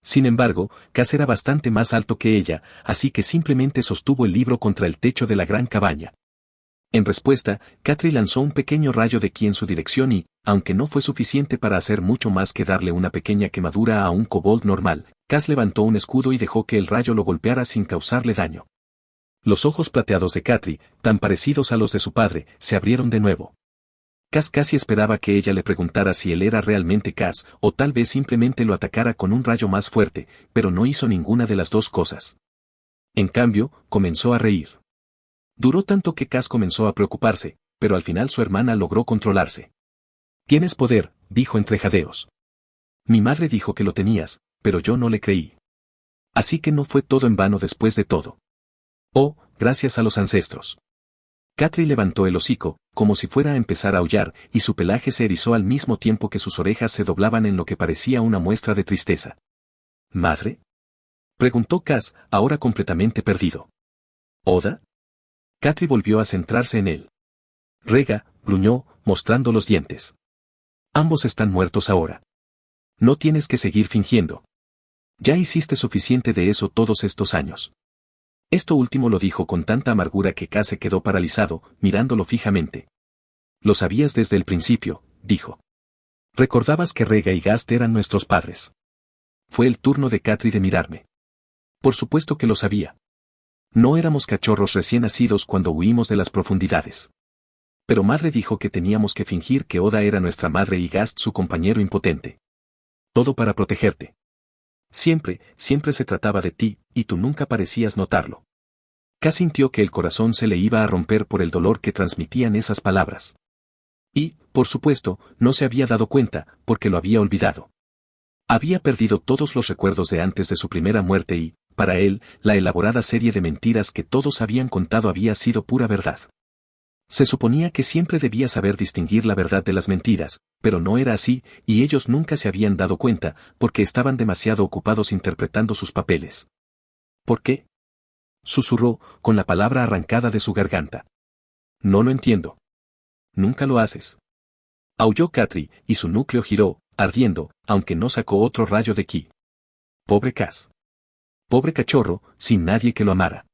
Sin embargo, Cass era bastante más alto que ella, así que simplemente sostuvo el libro contra el techo de la gran cabaña. En respuesta, Katri lanzó un pequeño rayo de ki en su dirección y, aunque no fue suficiente para hacer mucho más que darle una pequeña quemadura a un kobold normal, Cass levantó un escudo y dejó que el rayo lo golpeara sin causarle daño. Los ojos plateados de Katri, tan parecidos a los de su padre, se abrieron de nuevo. Cass casi esperaba que ella le preguntara si él era realmente Cass, o tal vez simplemente lo atacara con un rayo más fuerte, pero no hizo ninguna de las dos cosas. En cambio, comenzó a reír. Duró tanto que Cass comenzó a preocuparse, pero al final su hermana logró controlarse. Tienes poder, dijo entre jadeos. Mi madre dijo que lo tenías, pero yo no le creí. Así que no fue todo en vano después de todo. Oh, gracias a los ancestros. Katri levantó el hocico, como si fuera a empezar a aullar, y su pelaje se erizó al mismo tiempo que sus orejas se doblaban en lo que parecía una muestra de tristeza. ¿Madre? Preguntó Cass, ahora completamente perdido. ¿Oda? Katri volvió a centrarse en él. Rega, gruñó, mostrando los dientes. Ambos están muertos ahora. No tienes que seguir fingiendo. Ya hiciste suficiente de eso todos estos años. Esto último lo dijo con tanta amargura que Cass se quedó paralizado, mirándolo fijamente. Lo sabías desde el principio, dijo. Recordabas que Rega y Gast eran nuestros padres. Fue el turno de Katri de mirarme. Por supuesto que lo sabía. No éramos cachorros recién nacidos cuando huimos de las profundidades. Pero madre dijo que teníamos que fingir que Oda era nuestra madre y Gast su compañero impotente. Todo para protegerte. Siempre se trataba de ti, y tú nunca parecías notarlo. Cass sintió que el corazón se le iba a romper por el dolor que transmitían esas palabras. Y, por supuesto, no se había dado cuenta, porque lo había olvidado. Había perdido todos los recuerdos de antes de su primera muerte y, para él, la elaborada serie de mentiras que todos habían contado había sido pura verdad. Se suponía que siempre debía saber distinguir la verdad de las mentiras, pero no era así, y ellos nunca se habían dado cuenta, porque estaban demasiado ocupados interpretando sus papeles. ¿Por qué? Susurró, con la palabra arrancada de su garganta. No lo entiendo. Nunca lo haces. Aulló Katri, y su núcleo giró, ardiendo, aunque no sacó otro rayo de ki. Pobre Cass. Pobre cachorro, sin nadie que lo amara.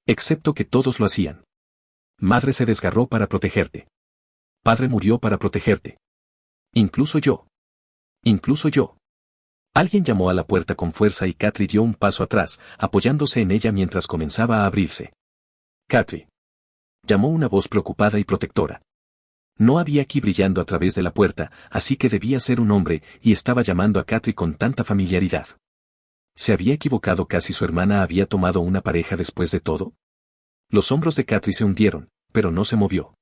Excepto que todos lo hacían. Madre se desgarró para protegerte. Padre murió para protegerte. Incluso yo. Incluso yo. Alguien llamó a la puerta con fuerza y Katri dio un paso atrás, apoyándose en ella mientras comenzaba a abrirse. Katri. Llamó una voz preocupada y protectora. No había ki brillando a través de la puerta, así que debía ser un hombre, y estaba llamando a Katri con tanta familiaridad. ¿Se había equivocado casi su hermana había tomado una pareja después de todo? Los hombros de Katri se hundieron, pero no se movió.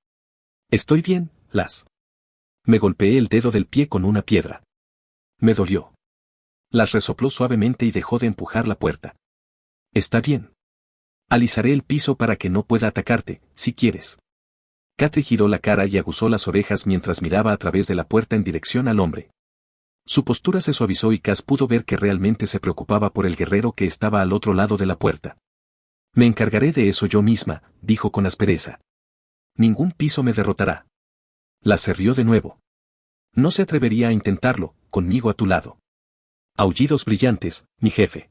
Estoy bien, Las. Me golpeé el dedo del pie con una piedra. Me dolió. Las resopló suavemente y dejó de empujar la puerta. Está bien. Alisaré el piso para que no pueda atacarte, si quieres. Katri giró la cara y aguzó las orejas mientras miraba a través de la puerta en dirección al hombre. Su postura se suavizó y Cass pudo ver que realmente se preocupaba por el guerrero que estaba al otro lado de la puerta. Me encargaré de eso yo misma, dijo con aspereza. Ningún piso me derrotará. Las se rió de nuevo. No se atrevería a intentarlo, conmigo a tu lado. Aullidos brillantes, mi jefe.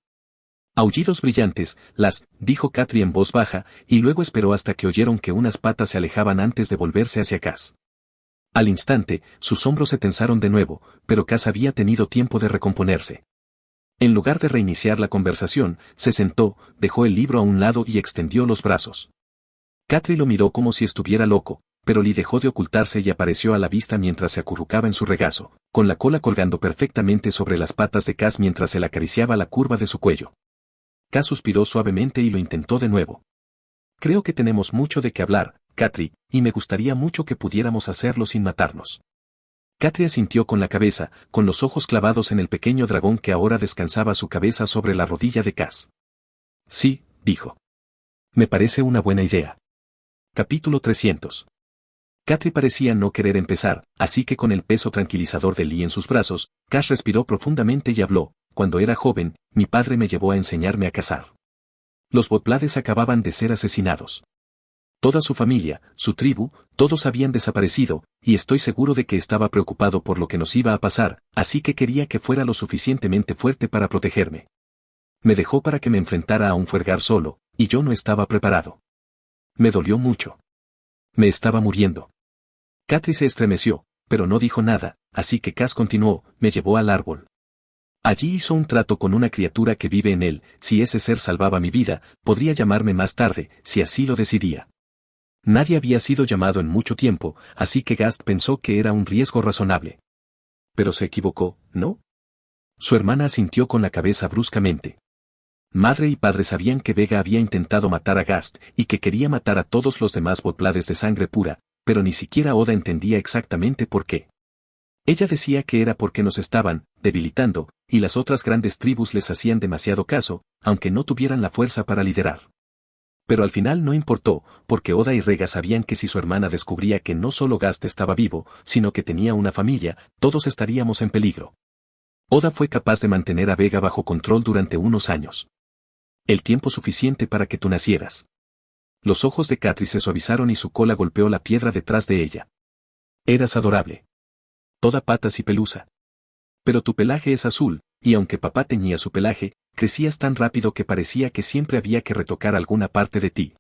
Aullidos brillantes, Las, dijo Katri en voz baja, y luego esperó hasta que oyeron que unas patas se alejaban antes de volverse hacia Cass. Al instante, sus hombros se tensaron de nuevo, pero Cass había tenido tiempo de recomponerse. En lugar de reiniciar la conversación, se sentó, dejó el libro a un lado y extendió los brazos. Katri lo miró como si estuviera loco, pero Lee dejó de ocultarse y apareció a la vista mientras se acurrucaba en su regazo, con la cola colgando perfectamente sobre las patas de Cass mientras él acariciaba la curva de su cuello. Cass suspiró suavemente y lo intentó de nuevo. Creo que tenemos mucho de qué hablar, Katri, y me gustaría mucho que pudiéramos hacerlo sin matarnos. Katri asintió con la cabeza, con los ojos clavados en el pequeño dragón que ahora descansaba su cabeza sobre la rodilla de Cass. Sí, dijo. Me parece una buena idea. Capítulo 300. Katri parecía no querer empezar, así que con el peso tranquilizador de Lee en sus brazos, Cass respiró profundamente y habló. Cuando era joven, mi padre me llevó a enseñarme a cazar. Los Botblades acababan de ser asesinados. Toda su familia, su tribu, todos habían desaparecido, y estoy seguro de que estaba preocupado por lo que nos iba a pasar, así que quería que fuera lo suficientemente fuerte para protegerme. Me dejó para que me enfrentara a un Fuergar solo, y yo no estaba preparado. Me dolió mucho. Me estaba muriendo. Katri se estremeció, pero no dijo nada, así que Cass continuó, me llevó al árbol. Allí hizo un trato con una criatura que vive en él, si ese ser salvaba mi vida, podría llamarme más tarde, si así lo decidía. Nadie había sido llamado en mucho tiempo, así que Gast pensó que era un riesgo razonable. Pero se equivocó, ¿no? Su hermana asintió con la cabeza bruscamente. Madre y padre sabían que Vega había intentado matar a Gast y que quería matar a todos los demás Botblades de sangre pura, pero ni siquiera Oda entendía exactamente por qué. Ella decía que era porque nos estaban, debilitando, y las otras grandes tribus les hacían demasiado caso, aunque no tuvieran la fuerza para liderar. Pero al final no importó, porque Oda y Rega sabían que si su hermana descubría que no solo Gast estaba vivo, sino que tenía una familia, todos estaríamos en peligro. Oda fue capaz de mantener a Vega bajo control durante unos años. El tiempo suficiente para que tú nacieras. Los ojos de Katri se suavizaron y su cola golpeó la piedra detrás de ella. Eras adorable. Toda patas y pelusa. Pero tu pelaje es azul, y aunque papá teñía su pelaje, crecías tan rápido que parecía que siempre había que retocar alguna parte de ti.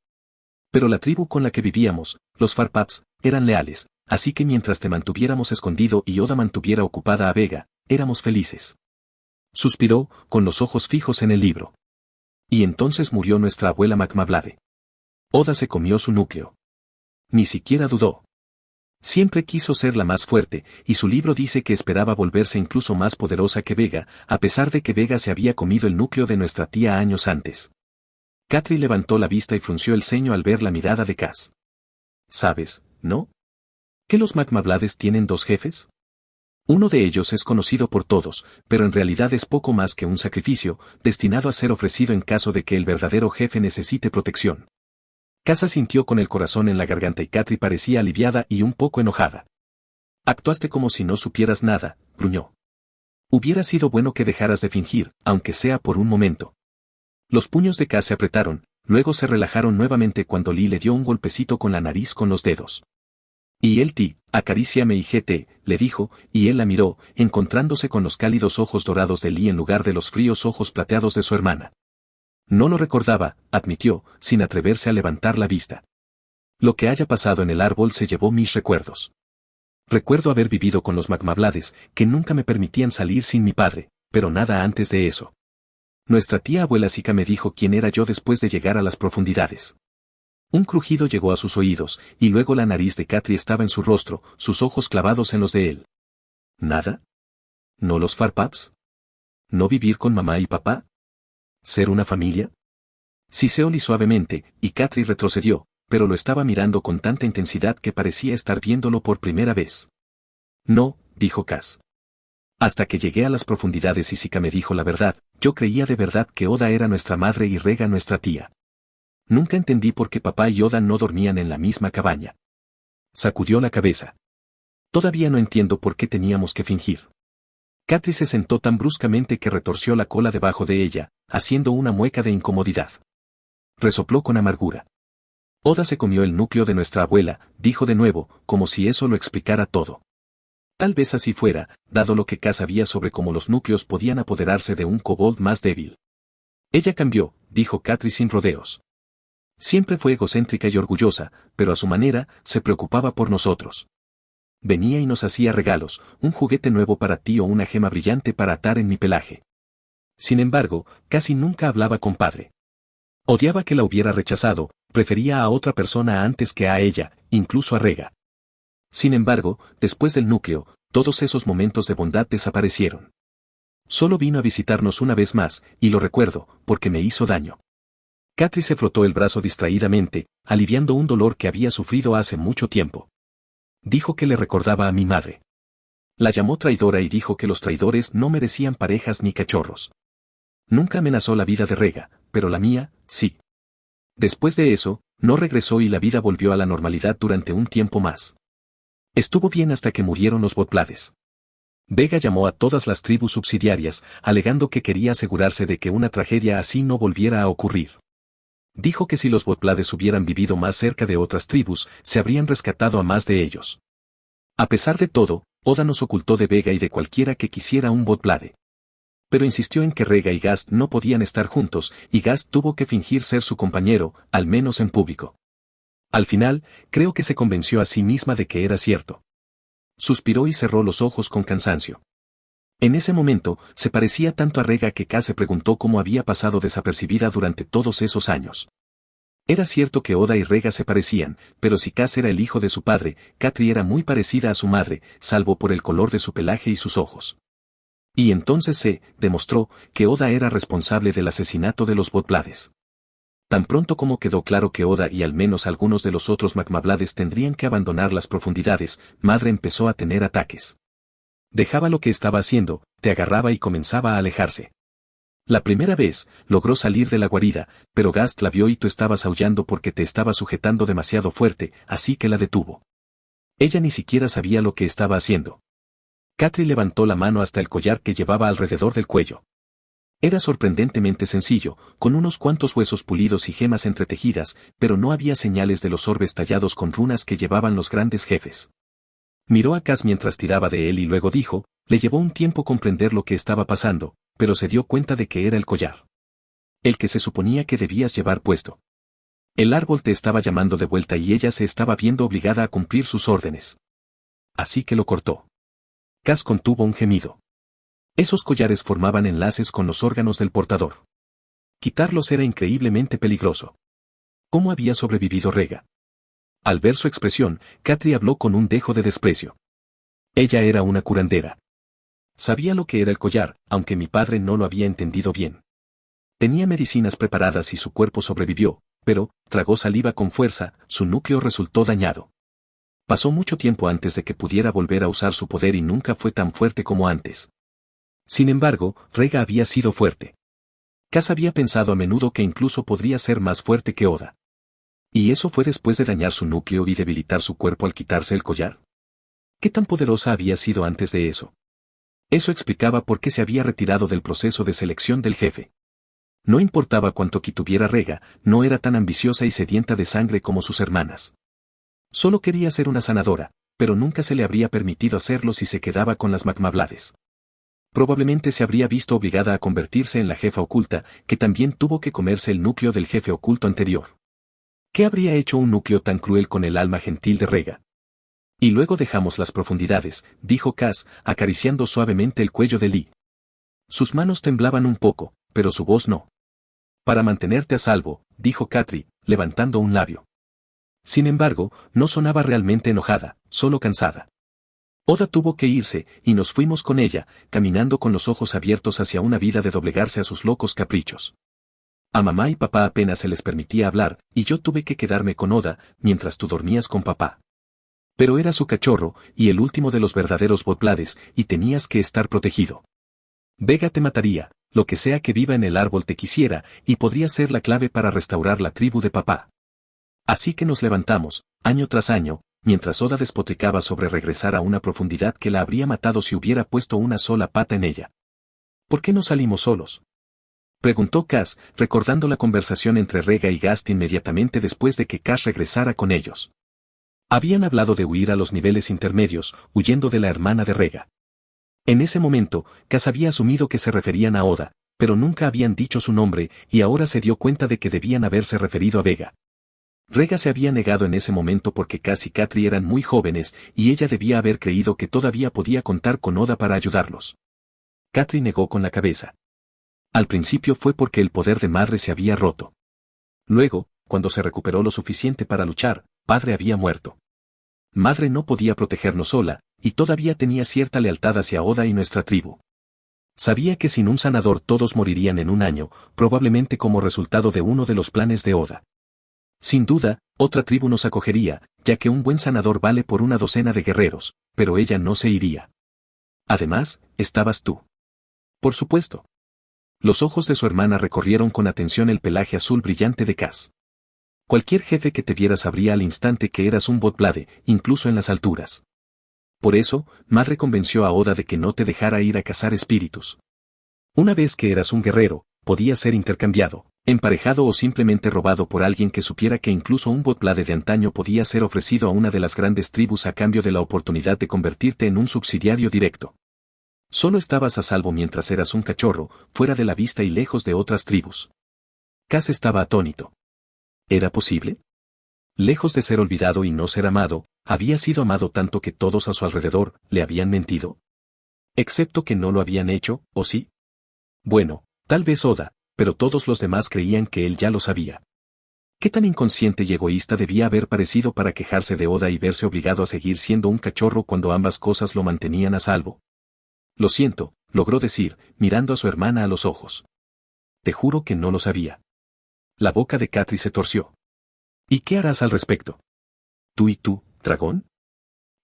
Pero la tribu con la que vivíamos, los Farpaps, eran leales, así que mientras te mantuviéramos escondido y Oda mantuviera ocupada a Vega, éramos felices. Suspiró, con los ojos fijos en el libro. Y entonces murió nuestra abuela Macmablade. Oda se comió su núcleo. Ni siquiera dudó. Siempre quiso ser la más fuerte, y su libro dice que esperaba volverse incluso más poderosa que Vega, a pesar de que Vega se había comido el núcleo de nuestra tía años antes. Katri levantó la vista y frunció el ceño al ver la mirada de Cass. ¿Sabes, no? ¿Que los Macmablades tienen dos jefes? Uno de ellos es conocido por todos, pero en realidad es poco más que un sacrificio, destinado a ser ofrecido en caso de que el verdadero jefe necesite protección. Casa sintió con el corazón en la garganta y Katri parecía aliviada y un poco enojada. Actuaste como si no supieras nada, gruñó. Hubiera sido bueno que dejaras de fingir, aunque sea por un momento. Los puños de Cass se apretaron, luego se relajaron nuevamente cuando Lee le dio un golpecito con la nariz con los dedos. Y él acaríciame y GT, le dijo, y él la miró, encontrándose con los cálidos ojos dorados de Lee en lugar de los fríos ojos plateados de su hermana. No lo recordaba, admitió, sin atreverse a levantar la vista. Lo que haya pasado en el árbol se llevó mis recuerdos. Recuerdo haber vivido con los Macmablades, que nunca me permitían salir sin mi padre, pero nada antes de eso. Nuestra tía abuela Sika me dijo quién era yo después de llegar a las profundidades. Un crujido llegó a sus oídos, y luego la nariz de Katri estaba en su rostro, sus ojos clavados en los de él. ¿Nada? ¿No los Farpaps? ¿No vivir con mamá y papá? ¿Ser una familia? Siseoli suavemente, y Katri retrocedió, pero lo estaba mirando con tanta intensidad que parecía estar viéndolo por primera vez. No, dijo Cass. Hasta que llegué a las profundidades y Sika me dijo la verdad, yo creía de verdad que Oda era nuestra madre y Rega nuestra tía. Nunca entendí por qué papá y Oda no dormían en la misma cabaña. Sacudió la cabeza. Todavía no entiendo por qué teníamos que fingir. Katri se sentó tan bruscamente que retorció la cola debajo de ella, haciendo una mueca de incomodidad. Resopló con amargura. Oda se comió el núcleo de nuestra abuela, dijo de nuevo, como si eso lo explicara todo. Tal vez así fuera, dado lo que Cass sabía sobre cómo los núcleos podían apoderarse de un kobold más débil. Ella cambió, dijo Katri sin rodeos. Siempre fue egocéntrica y orgullosa, pero a su manera, se preocupaba por nosotros. Venía y nos hacía regalos, un juguete nuevo para ti o una gema brillante para atar en mi pelaje. Sin embargo, casi nunca hablaba con padre. Odiaba que la hubiera rechazado, prefería a otra persona antes que a ella, incluso a Rega. Sin embargo, después del núcleo, todos esos momentos de bondad desaparecieron. Solo vino a visitarnos una vez más, y lo recuerdo, porque me hizo daño. Katri se frotó el brazo distraídamente, aliviando un dolor que había sufrido hace mucho tiempo. Dijo que le recordaba a mi madre. La llamó traidora y dijo que los traidores no merecían parejas ni cachorros. Nunca amenazó la vida de Rega, pero la mía, sí. Después de eso, no regresó y la vida volvió a la normalidad durante un tiempo más. Estuvo bien hasta que murieron los Botblades. Vega llamó a todas las tribus subsidiarias, alegando que quería asegurarse de que una tragedia así no volviera a ocurrir. Dijo que si los Botblades hubieran vivido más cerca de otras tribus, se habrían rescatado a más de ellos. A pesar de todo, Oda nos ocultó de Vega y de cualquiera que quisiera un Botblade. Pero insistió en que Rega y Gast no podían estar juntos, y Gast tuvo que fingir ser su compañero, al menos en público. Al final, creo que se convenció a sí misma de que era cierto. Suspiró y cerró los ojos con cansancio. En ese momento, se parecía tanto a Rega que Cass se preguntó cómo había pasado desapercibida durante todos esos años. Era cierto que Oda y Rega se parecían, pero si Cass era el hijo de su padre, Katri era muy parecida a su madre, salvo por el color de su pelaje y sus ojos. Y entonces se demostró que Oda era responsable del asesinato de los Botblades. Tan pronto como quedó claro que Oda y al menos algunos de los otros Macmablades tendrían que abandonar las profundidades, Madre empezó a tener ataques. Dejaba lo que estaba haciendo, te agarraba y comenzaba a alejarse. La primera vez, logró salir de la guarida, pero Gast la vio y tú estabas aullando porque te estaba sujetando demasiado fuerte, así que la detuvo. Ella ni siquiera sabía lo que estaba haciendo. Katri levantó la mano hasta el collar que llevaba alrededor del cuello. Era sorprendentemente sencillo, con unos cuantos huesos pulidos y gemas entretejidas, pero no había señales de los orbes tallados con runas que llevaban los grandes jefes. Miró a Cass mientras tiraba de él y luego dijo, le llevó un tiempo comprender lo que estaba pasando, pero se dio cuenta de que era el collar. El que se suponía que debías llevar puesto. El árbol te estaba llamando de vuelta y ella se estaba viendo obligada a cumplir sus órdenes. Así que lo cortó. Cass contuvo un gemido. Esos collares formaban enlaces con los órganos del portador. Quitarlos era increíblemente peligroso. ¿Cómo había sobrevivido Rega? Al ver su expresión, Katri habló con un dejo de desprecio. Ella era una curandera. Sabía lo que era el collar, aunque mi padre no lo había entendido bien. Tenía medicinas preparadas y su cuerpo sobrevivió, pero, tragó saliva con fuerza, su núcleo resultó dañado. Pasó mucho tiempo antes de que pudiera volver a usar su poder y nunca fue tan fuerte como antes. Sin embargo, Rega había sido fuerte. Cass había pensado a menudo que incluso podría ser más fuerte que Oda. ¿Y eso fue después de dañar su núcleo y debilitar su cuerpo al quitarse el collar? ¿Qué tan poderosa había sido antes de eso? Eso explicaba por qué se había retirado del proceso de selección del jefe. No importaba cuánto ki tuviera Rega, no era tan ambiciosa y sedienta de sangre como sus hermanas. Solo quería ser una sanadora, pero nunca se le habría permitido hacerlo si se quedaba con las Magmablades. Probablemente se habría visto obligada a convertirse en la jefa oculta, que también tuvo que comerse el núcleo del jefe oculto anterior. ¿Qué habría hecho un núcleo tan cruel con el alma gentil de Rega? Y luego dejamos las profundidades, dijo Cass, acariciando suavemente el cuello de Lee. Sus manos temblaban un poco, pero su voz no. Para mantenerte a salvo, dijo Katri, levantando un labio. Sin embargo, no sonaba realmente enojada, solo cansada. Oda tuvo que irse, y nos fuimos con ella, caminando con los ojos abiertos hacia una vida de doblegarse a sus locos caprichos. A mamá y papá apenas se les permitía hablar, y yo tuve que quedarme con Oda, mientras tú dormías con papá. Pero era su cachorro, y el último de los verdaderos Botblades, y tenías que estar protegido. Vega te mataría, lo que sea que viva en el árbol te quisiera, y podría ser la clave para restaurar la tribu de papá. Así que nos levantamos, año tras año, mientras Oda despotricaba sobre regresar a una profundidad que la habría matado si hubiera puesto una sola pata en ella. ¿Por qué no salimos solos?, preguntó Cass, recordando la conversación entre Rega y Gast inmediatamente después de que Cass regresara con ellos. Habían hablado de huir a los niveles intermedios, huyendo de la hermana de Rega. En ese momento, Cass había asumido que se referían a Oda, pero nunca habían dicho su nombre, y ahora se dio cuenta de que debían haberse referido a Vega. Rega se había negado en ese momento porque Cass y Katri eran muy jóvenes, y ella debía haber creído que todavía podía contar con Oda para ayudarlos. Katri negó con la cabeza. Al principio fue porque el poder de madre se había roto. Luego, cuando se recuperó lo suficiente para luchar, padre había muerto. Madre no podía protegernos sola, y todavía tenía cierta lealtad hacia Oda y nuestra tribu. Sabía que sin un sanador todos morirían en un año, probablemente como resultado de uno de los planes de Oda. Sin duda, otra tribu nos acogería, ya que un buen sanador vale por una docena de guerreros, pero ella no se iría. Además, estabas tú. Por supuesto. Los ojos de su hermana recorrieron con atención el pelaje azul brillante de Cass. Cualquier jefe que te viera sabría al instante que eras un Botblade, incluso en las alturas. Por eso, madre convenció a Oda de que no te dejara ir a cazar espíritus. Una vez que eras un guerrero, podías ser intercambiado, emparejado o simplemente robado por alguien que supiera que incluso un Botblade de antaño podía ser ofrecido a una de las grandes tribus a cambio de la oportunidad de convertirte en un subsidiario directo. Solo estabas a salvo mientras eras un cachorro, fuera de la vista y lejos de otras tribus. Cass estaba atónito. ¿Era posible? Lejos de ser olvidado y no ser amado, había sido amado tanto que todos a su alrededor le habían mentido. Excepto que no lo habían hecho, ¿o sí? Bueno, tal vez Oda, pero todos los demás creían que él ya lo sabía. ¿Qué tan inconsciente y egoísta debía haber parecido para quejarse de Oda y verse obligado a seguir siendo un cachorro cuando ambas cosas lo mantenían a salvo? Lo siento, logró decir, mirando a su hermana a los ojos. Te juro que no lo sabía. La boca de Katri se torció. ¿Y qué harás al respecto? ¿Tú y tú, dragón?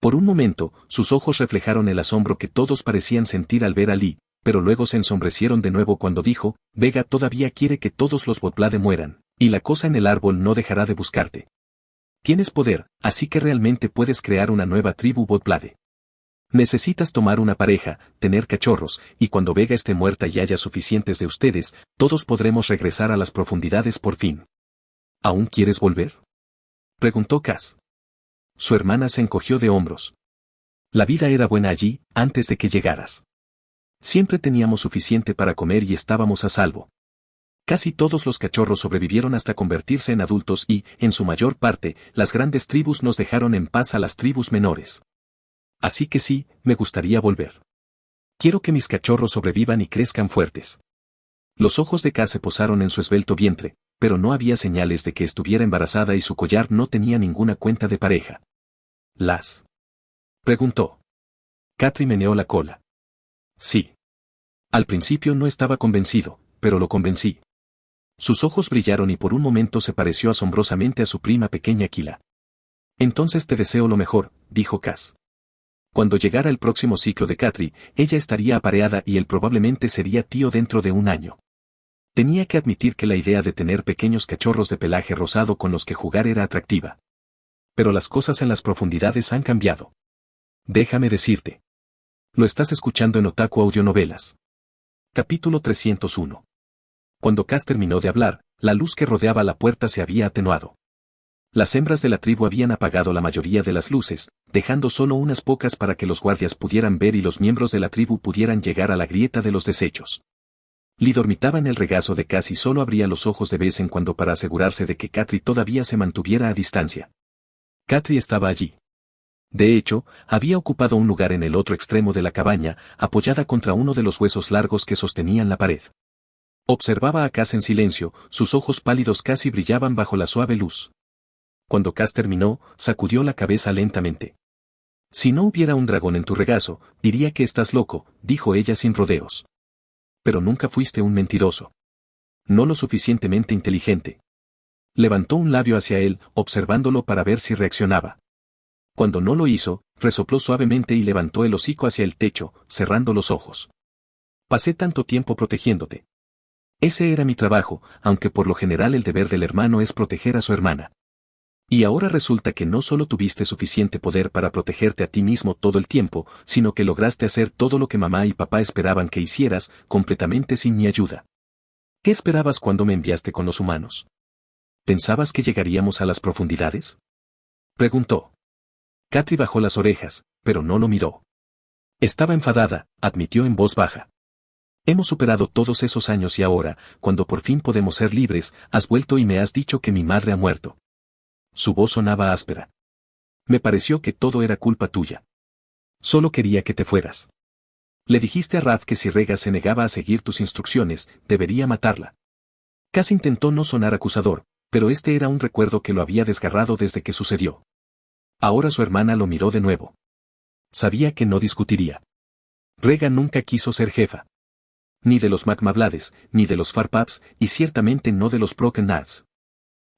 Por un momento, sus ojos reflejaron el asombro que todos parecían sentir al ver a Lee, pero luego se ensombrecieron de nuevo cuando dijo, Vega todavía quiere que todos los Botblade mueran, y la cosa en el árbol no dejará de buscarte. Tienes poder, así que realmente puedes crear una nueva tribu Botblade. Necesitas tomar una pareja, tener cachorros, y cuando Vega esté muerta y haya suficientes de ustedes, todos podremos regresar a las profundidades por fin. ¿Aún quieres volver? Preguntó Cass. Su hermana se encogió de hombros. La vida era buena allí, antes de que llegaras. Siempre teníamos suficiente para comer y estábamos a salvo. Casi todos los cachorros sobrevivieron hasta convertirse en adultos y, en su mayor parte, las grandes tribus nos dejaron en paz a las tribus menores. Así que sí, me gustaría volver. Quiero que mis cachorros sobrevivan y crezcan fuertes. Los ojos de Cass se posaron en su esbelto vientre, pero no había señales de que estuviera embarazada y su collar no tenía ninguna cuenta de pareja. ¿Las? Preguntó. Katri meneó la cola. Sí. Al principio no estaba convencido, pero lo convencí. Sus ojos brillaron y por un momento se pareció asombrosamente a su prima pequeña Kila. Entonces te deseo lo mejor, dijo Cass. Cuando llegara el próximo ciclo de Katri, ella estaría apareada y él probablemente sería tío dentro de un año. Tenía que admitir que la idea de tener pequeños cachorros de pelaje rosado con los que jugar era atractiva. Pero las cosas en las profundidades han cambiado. Déjame decirte. Lo estás escuchando en Otaku Audionovelas. Capítulo 301. Cuando Cass terminó de hablar, la luz que rodeaba la puerta se había atenuado. Las hembras de la tribu habían apagado la mayoría de las luces, dejando solo unas pocas para que los guardias pudieran ver y los miembros de la tribu pudieran llegar a la grieta de los desechos. Lee dormitaba en el regazo de Cass y solo abría los ojos de vez en cuando para asegurarse de que Katri todavía se mantuviera a distancia. Katri estaba allí. De hecho, había ocupado un lugar en el otro extremo de la cabaña, apoyada contra uno de los huesos largos que sostenían la pared. Observaba a Cass en silencio, sus ojos pálidos casi brillaban bajo la suave luz. Cuando Cass terminó, sacudió la cabeza lentamente. Si no hubiera un dragón en tu regazo, diría que estás loco, dijo ella sin rodeos. Pero nunca fuiste un mentiroso. No lo suficientemente inteligente. Levantó un labio hacia él, observándolo para ver si reaccionaba. Cuando no lo hizo, resopló suavemente y levantó el hocico hacia el techo, cerrando los ojos. Pasé tanto tiempo protegiéndote. Ese era mi trabajo, aunque por lo general el deber del hermano es proteger a su hermana. Y ahora resulta que no solo tuviste suficiente poder para protegerte a ti mismo todo el tiempo, sino que lograste hacer todo lo que mamá y papá esperaban que hicieras, completamente sin mi ayuda. ¿Qué esperabas cuando me enviaste con los humanos? ¿Pensabas que llegaríamos a las profundidades? Preguntó. Katri bajó las orejas, pero no lo miró. Estaba enfadada, admitió en voz baja. Hemos superado todos esos años y ahora, cuando por fin podemos ser libres, has vuelto y me has dicho que mi madre ha muerto. Su voz sonaba áspera. Me pareció que todo era culpa tuya. Solo quería que te fueras. Le dijiste a Raf que si Rega se negaba a seguir tus instrucciones, debería matarla. Cass intentó no sonar acusador, pero este era un recuerdo que lo había desgarrado desde que sucedió. Ahora su hermana lo miró de nuevo. Sabía que no discutiría. Rega nunca quiso ser jefa. Ni de los Magmablades, ni de los Farpaps, y ciertamente no de los Broken Knives.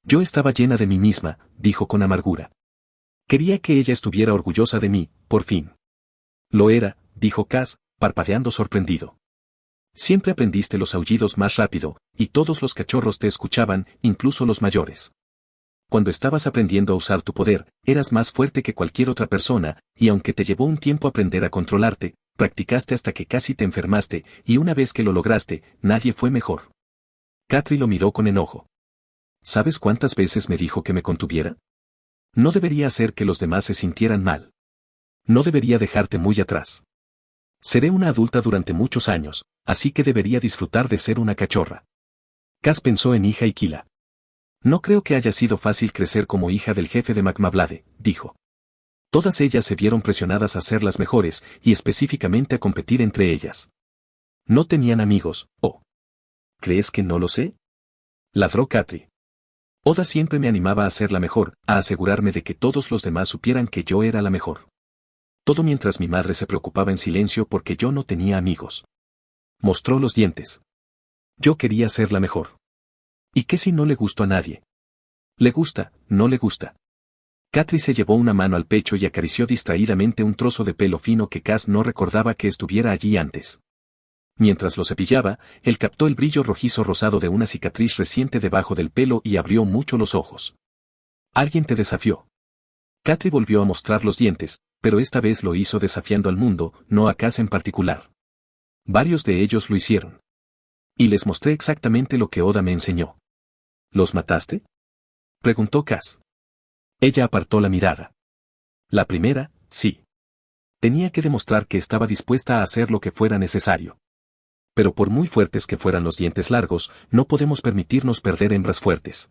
Yo estaba llena de mí misma, dijo con amargura. Quería que ella estuviera orgullosa de mí, por fin. Lo era, dijo Cass, parpadeando sorprendido. Siempre aprendiste los aullidos más rápido, y todos los cachorros te escuchaban, incluso los mayores. Cuando estabas aprendiendo a usar tu poder, eras más fuerte que cualquier otra persona, y aunque te llevó un tiempo aprender a controlarte, practicaste hasta que casi te enfermaste, y una vez que lo lograste, nadie fue mejor. Katri lo miró con enojo. ¿Sabes cuántas veces me dijo que me contuviera? No debería hacer que los demás se sintieran mal. No debería dejarte muy atrás. Seré una adulta durante muchos años, así que debería disfrutar de ser una cachorra. Cass pensó en hija y Kila. No creo que haya sido fácil crecer como hija del jefe de Magmablade, dijo. Todas ellas se vieron presionadas a ser las mejores, y específicamente a competir entre ellas. No tenían amigos, ¿o? ¿Crees que no lo sé? Ladró Katri. Oda siempre me animaba a ser la mejor, a asegurarme de que todos los demás supieran que yo era la mejor. Todo mientras mi madre se preocupaba en silencio porque yo no tenía amigos. Mostró los dientes. Yo quería ser la mejor. ¿Y qué si no le gustó a nadie? Le gusta, no le gusta. Katri se llevó una mano al pecho y acarició distraídamente un trozo de pelo fino que Cass no recordaba que estuviera allí antes. Mientras lo cepillaba, él captó el brillo rojizo rosado de una cicatriz reciente debajo del pelo y abrió mucho los ojos. Alguien te desafió. Katri volvió a mostrar los dientes, pero esta vez lo hizo desafiando al mundo, no a Cass en particular. Varios de ellos lo hicieron. Y les mostré exactamente lo que Oda me enseñó. ¿Los mataste?, preguntó Cass. Ella apartó la mirada. La primera, sí. Tenía que demostrar que estaba dispuesta a hacer lo que fuera necesario. Pero por muy fuertes que fueran los dientes largos, no podemos permitirnos perder hembras fuertes.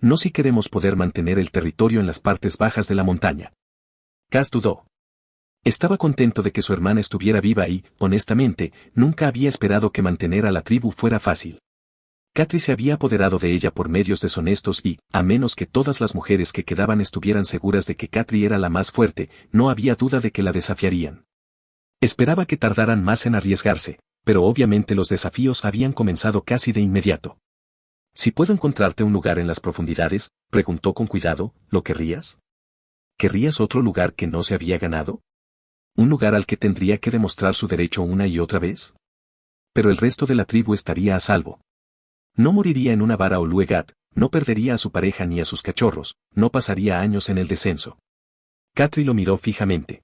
No si queremos poder mantener el territorio en las partes bajas de la montaña. Cass dudó. Estaba contento de que su hermana estuviera viva y, honestamente, nunca había esperado que mantener a la tribu fuera fácil. Katri se había apoderado de ella por medios deshonestos y, a menos que todas las mujeres que quedaban estuvieran seguras de que Katri era la más fuerte, no había duda de que la desafiarían. Esperaba que tardaran más en arriesgarse, pero obviamente los desafíos habían comenzado casi de inmediato. «¿Si puedo encontrarte un lugar en las profundidades?», preguntó con cuidado, «¿lo querrías? ¿Querrías otro lugar que no se había ganado? ¿Un lugar al que tendría que demostrar su derecho una y otra vez? Pero el resto de la tribu estaría a salvo. No moriría en una vara o luegat, no perdería a su pareja ni a sus cachorros, no pasaría años en el descenso». Katri lo miró fijamente.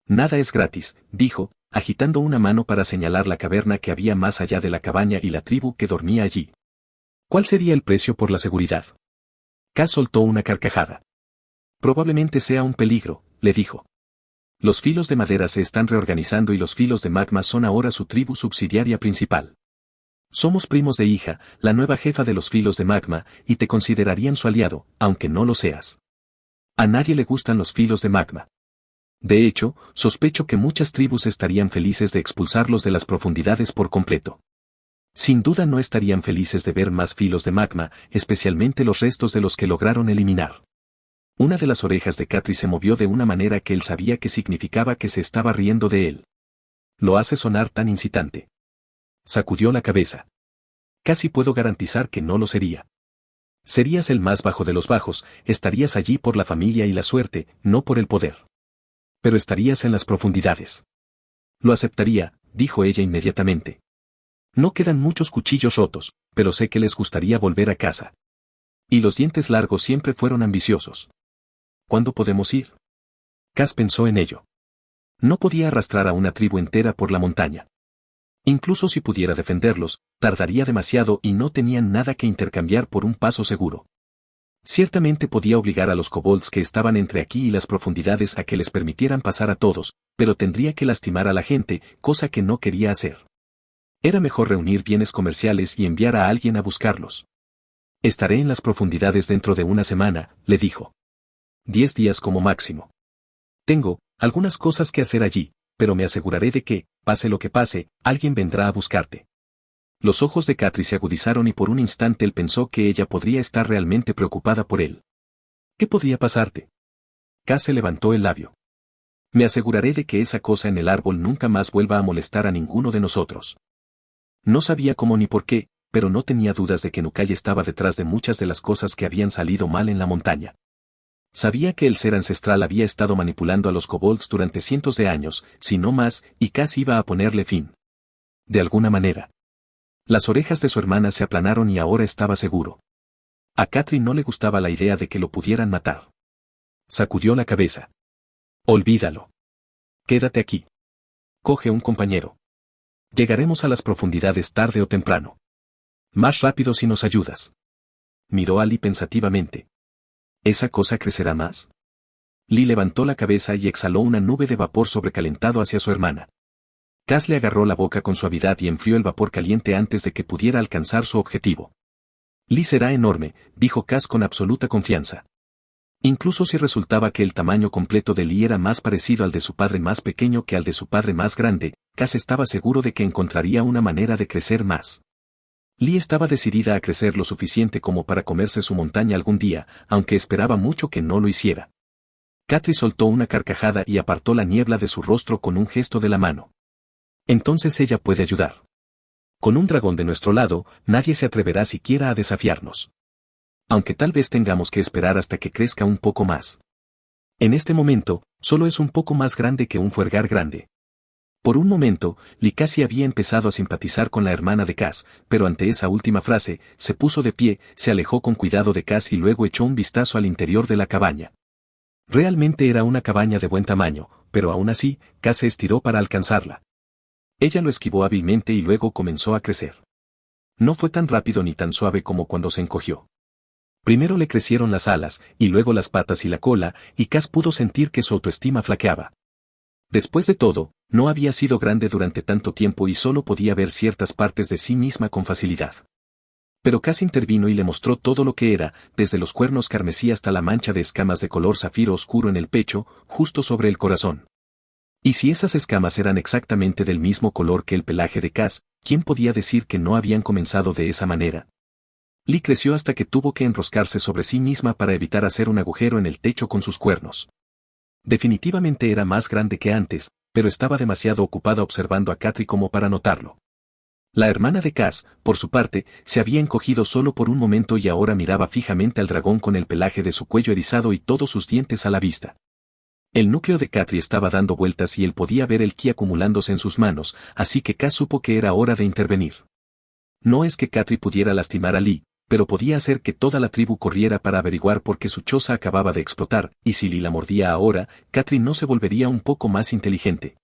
«Nada es gratis», dijo, agitando una mano para señalar la caverna que había más allá de la cabaña y la tribu que dormía allí. «¿Cuál sería el precio por la seguridad?». Cass soltó una carcajada. «Probablemente sea un peligro», le dijo. «Los filos de madera se están reorganizando y los filos de magma son ahora su tribu subsidiaria principal. Somos primos de hija, la nueva jefa de los filos de magma, y te considerarían su aliado, aunque no lo seas. A nadie le gustan los filos de magma. De hecho, sospecho que muchas tribus estarían felices de expulsarlos de las profundidades por completo. Sin duda no estarían felices de ver más filos de magma, especialmente los restos de los que lograron eliminar». Una de las orejas de Katri se movió de una manera que él sabía que significaba que se estaba riendo de él. «Lo hace sonar tan incitante». Sacudió la cabeza. «Casi puedo garantizar que no lo sería. Serías el más bajo de los bajos, estarías allí por la familia y la suerte, no por el poder. Pero estarías en las profundidades». «Lo aceptaría», dijo ella inmediatamente. «No quedan muchos cuchillos rotos, pero sé que les gustaría volver a casa. Y los dientes largos siempre fueron ambiciosos». «¿Cuándo podemos ir?». Cass pensó en ello. No podía arrastrar a una tribu entera por la montaña. Incluso si pudiera defenderlos, tardaría demasiado y no tenían nada que intercambiar por un paso seguro. Ciertamente podía obligar a los kobolds que estaban entre aquí y las profundidades a que les permitieran pasar a todos, pero tendría que lastimar a la gente, cosa que no quería hacer. Era mejor reunir bienes comerciales y enviar a alguien a buscarlos. «Estaré en las profundidades dentro de una semana», le dijo. 10 días como máximo. «Tengo algunas cosas que hacer allí, pero me aseguraré de que, pase lo que pase, alguien vendrá a buscarte». Los ojos de Katri se agudizaron y por un instante él pensó que ella podría estar realmente preocupada por él. «¿Qué podría pasarte?». Cass se levantó el labio. «Me aseguraré de que esa cosa en el árbol nunca más vuelva a molestar a ninguno de nosotros». No sabía cómo ni por qué, pero no tenía dudas de que Nukai estaba detrás de muchas de las cosas que habían salido mal en la montaña. Sabía que el ser ancestral había estado manipulando a los kobolds durante cientos de años, si no más, y casi iba a ponerle fin. De alguna manera. Las orejas de su hermana se aplanaron y ahora estaba seguro. A Katri no le gustaba la idea de que lo pudieran matar. Sacudió la cabeza. «Olvídalo. Quédate aquí. Coge un compañero. Llegaremos a las profundidades tarde o temprano. Más rápido si nos ayudas». Miró a Lee pensativamente. «¿Esa cosa crecerá más?». Lee levantó la cabeza y exhaló una nube de vapor sobrecalentado hacia su hermana. Cass le agarró la boca con suavidad y enfrió el vapor caliente antes de que pudiera alcanzar su objetivo. «Lee será enorme», dijo Cass con absoluta confianza. Incluso si resultaba que el tamaño completo de Lee era más parecido al de su padre más pequeño que al de su padre más grande, Cass estaba seguro de que encontraría una manera de crecer más. Lee estaba decidida a crecer lo suficiente como para comerse su montaña algún día, aunque esperaba mucho que no lo hiciera. Katri soltó una carcajada y apartó la niebla de su rostro con un gesto de la mano. «Entonces ella puede ayudar. Con un dragón de nuestro lado, nadie se atreverá siquiera a desafiarnos. Aunque tal vez tengamos que esperar hasta que crezca un poco más». En este momento, solo es un poco más grande que un fuergar grande. Por un momento, Lee casi había empezado a simpatizar con la hermana de Cass, pero ante esa última frase, se puso de pie, se alejó con cuidado de Cass y luego echó un vistazo al interior de la cabaña. Realmente era una cabaña de buen tamaño, pero aún así, Cass se estiró para alcanzarla. Ella lo esquivó hábilmente y luego comenzó a crecer. No fue tan rápido ni tan suave como cuando se encogió. Primero le crecieron las alas, y luego las patas y la cola, y Cass pudo sentir que su autoestima flaqueaba. Después de todo, no había sido grande durante tanto tiempo y solo podía ver ciertas partes de sí misma con facilidad. Pero Cass intervino y le mostró todo lo que era, desde los cuernos carmesí hasta la mancha de escamas de color zafiro oscuro en el pecho, justo sobre el corazón. Y si esas escamas eran exactamente del mismo color que el pelaje de Cass, ¿quién podía decir que no habían comenzado de esa manera? Lee creció hasta que tuvo que enroscarse sobre sí misma para evitar hacer un agujero en el techo con sus cuernos. Definitivamente era más grande que antes, pero estaba demasiado ocupada observando a Katri como para notarlo. La hermana de Cass, por su parte, se había encogido solo por un momento y ahora miraba fijamente al dragón con el pelaje de su cuello erizado y todos sus dientes a la vista. El núcleo de Katri estaba dando vueltas y él podía ver el ki acumulándose en sus manos, así que Cass supo que era hora de intervenir. No es que Katri pudiera lastimar a Lee, pero podía hacer que toda la tribu corriera para averiguar por qué su choza acababa de explotar, y si Lee la mordía ahora, Katri no se volvería un poco más inteligente.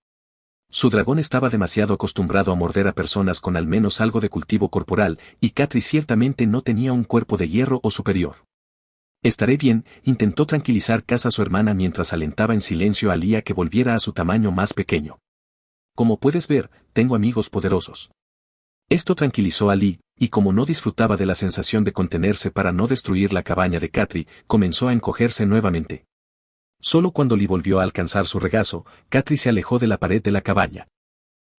Su dragón estaba demasiado acostumbrado a morder a personas con al menos algo de cultivo corporal, y Katri ciertamente no tenía un cuerpo de hierro o superior. Estaré bien, intentó tranquilizar Cass a su hermana mientras alentaba en silencio a Lee a que volviera a su tamaño más pequeño. Como puedes ver, tengo amigos poderosos. Esto tranquilizó a Lee, y como no disfrutaba de la sensación de contenerse para no destruir la cabaña de Katri, comenzó a encogerse nuevamente. Solo cuando Lee volvió a alcanzar su regazo, Katri se alejó de la pared de la cabaña.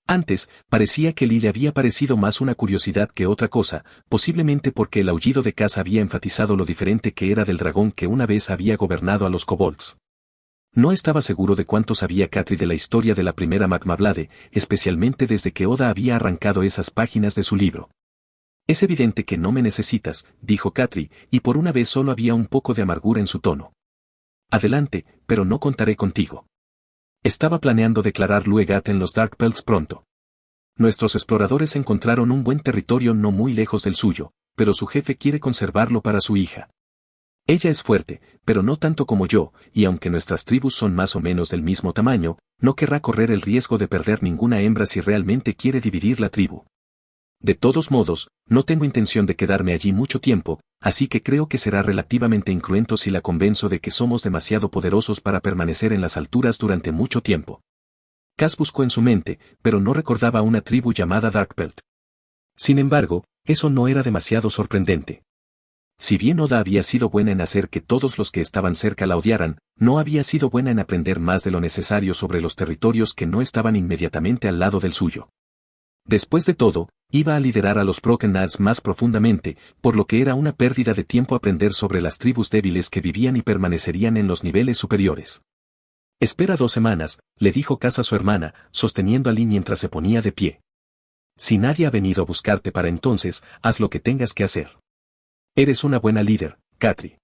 Antes, parecía que Lee le había parecido más una curiosidad que otra cosa, posiblemente porque el aullido de Cass había enfatizado lo diferente que era del dragón que una vez había gobernado a los kobolds. No estaba seguro de cuánto sabía Katri de la historia de la primera Magmablade, especialmente desde que Oda había arrancado esas páginas de su libro. Es evidente que no me necesitas, dijo Katri, y por una vez solo había un poco de amargura en su tono. Adelante, pero no contaré contigo. Estaba planeando declarar Luegat en los Dark Pelts pronto. Nuestros exploradores encontraron un buen territorio no muy lejos del suyo, pero su jefe quiere conservarlo para su hija. Ella es fuerte, pero no tanto como yo, y aunque nuestras tribus son más o menos del mismo tamaño, no querrá correr el riesgo de perder ninguna hembra si realmente quiere dividir la tribu. De todos modos, no tengo intención de quedarme allí mucho tiempo, así que creo que será relativamente incruento si la convenzo de que somos demasiado poderosos para permanecer en las alturas durante mucho tiempo. Cass buscó en su mente, pero no recordaba una tribu llamada Darkpelt. Sin embargo, eso no era demasiado sorprendente. Si bien Oda había sido buena en hacer que todos los que estaban cerca la odiaran, no había sido buena en aprender más de lo necesario sobre los territorios que no estaban inmediatamente al lado del suyo. Después de todo, iba a liderar a los Brokennads más profundamente, por lo que era una pérdida de tiempo aprender sobre las tribus débiles que vivían y permanecerían en los niveles superiores. Espera 2 semanas, le dijo Cass a su hermana, sosteniendo a Lee mientras se ponía de pie. Si nadie ha venido a buscarte para entonces, haz lo que tengas que hacer. Eres una buena líder, Katri.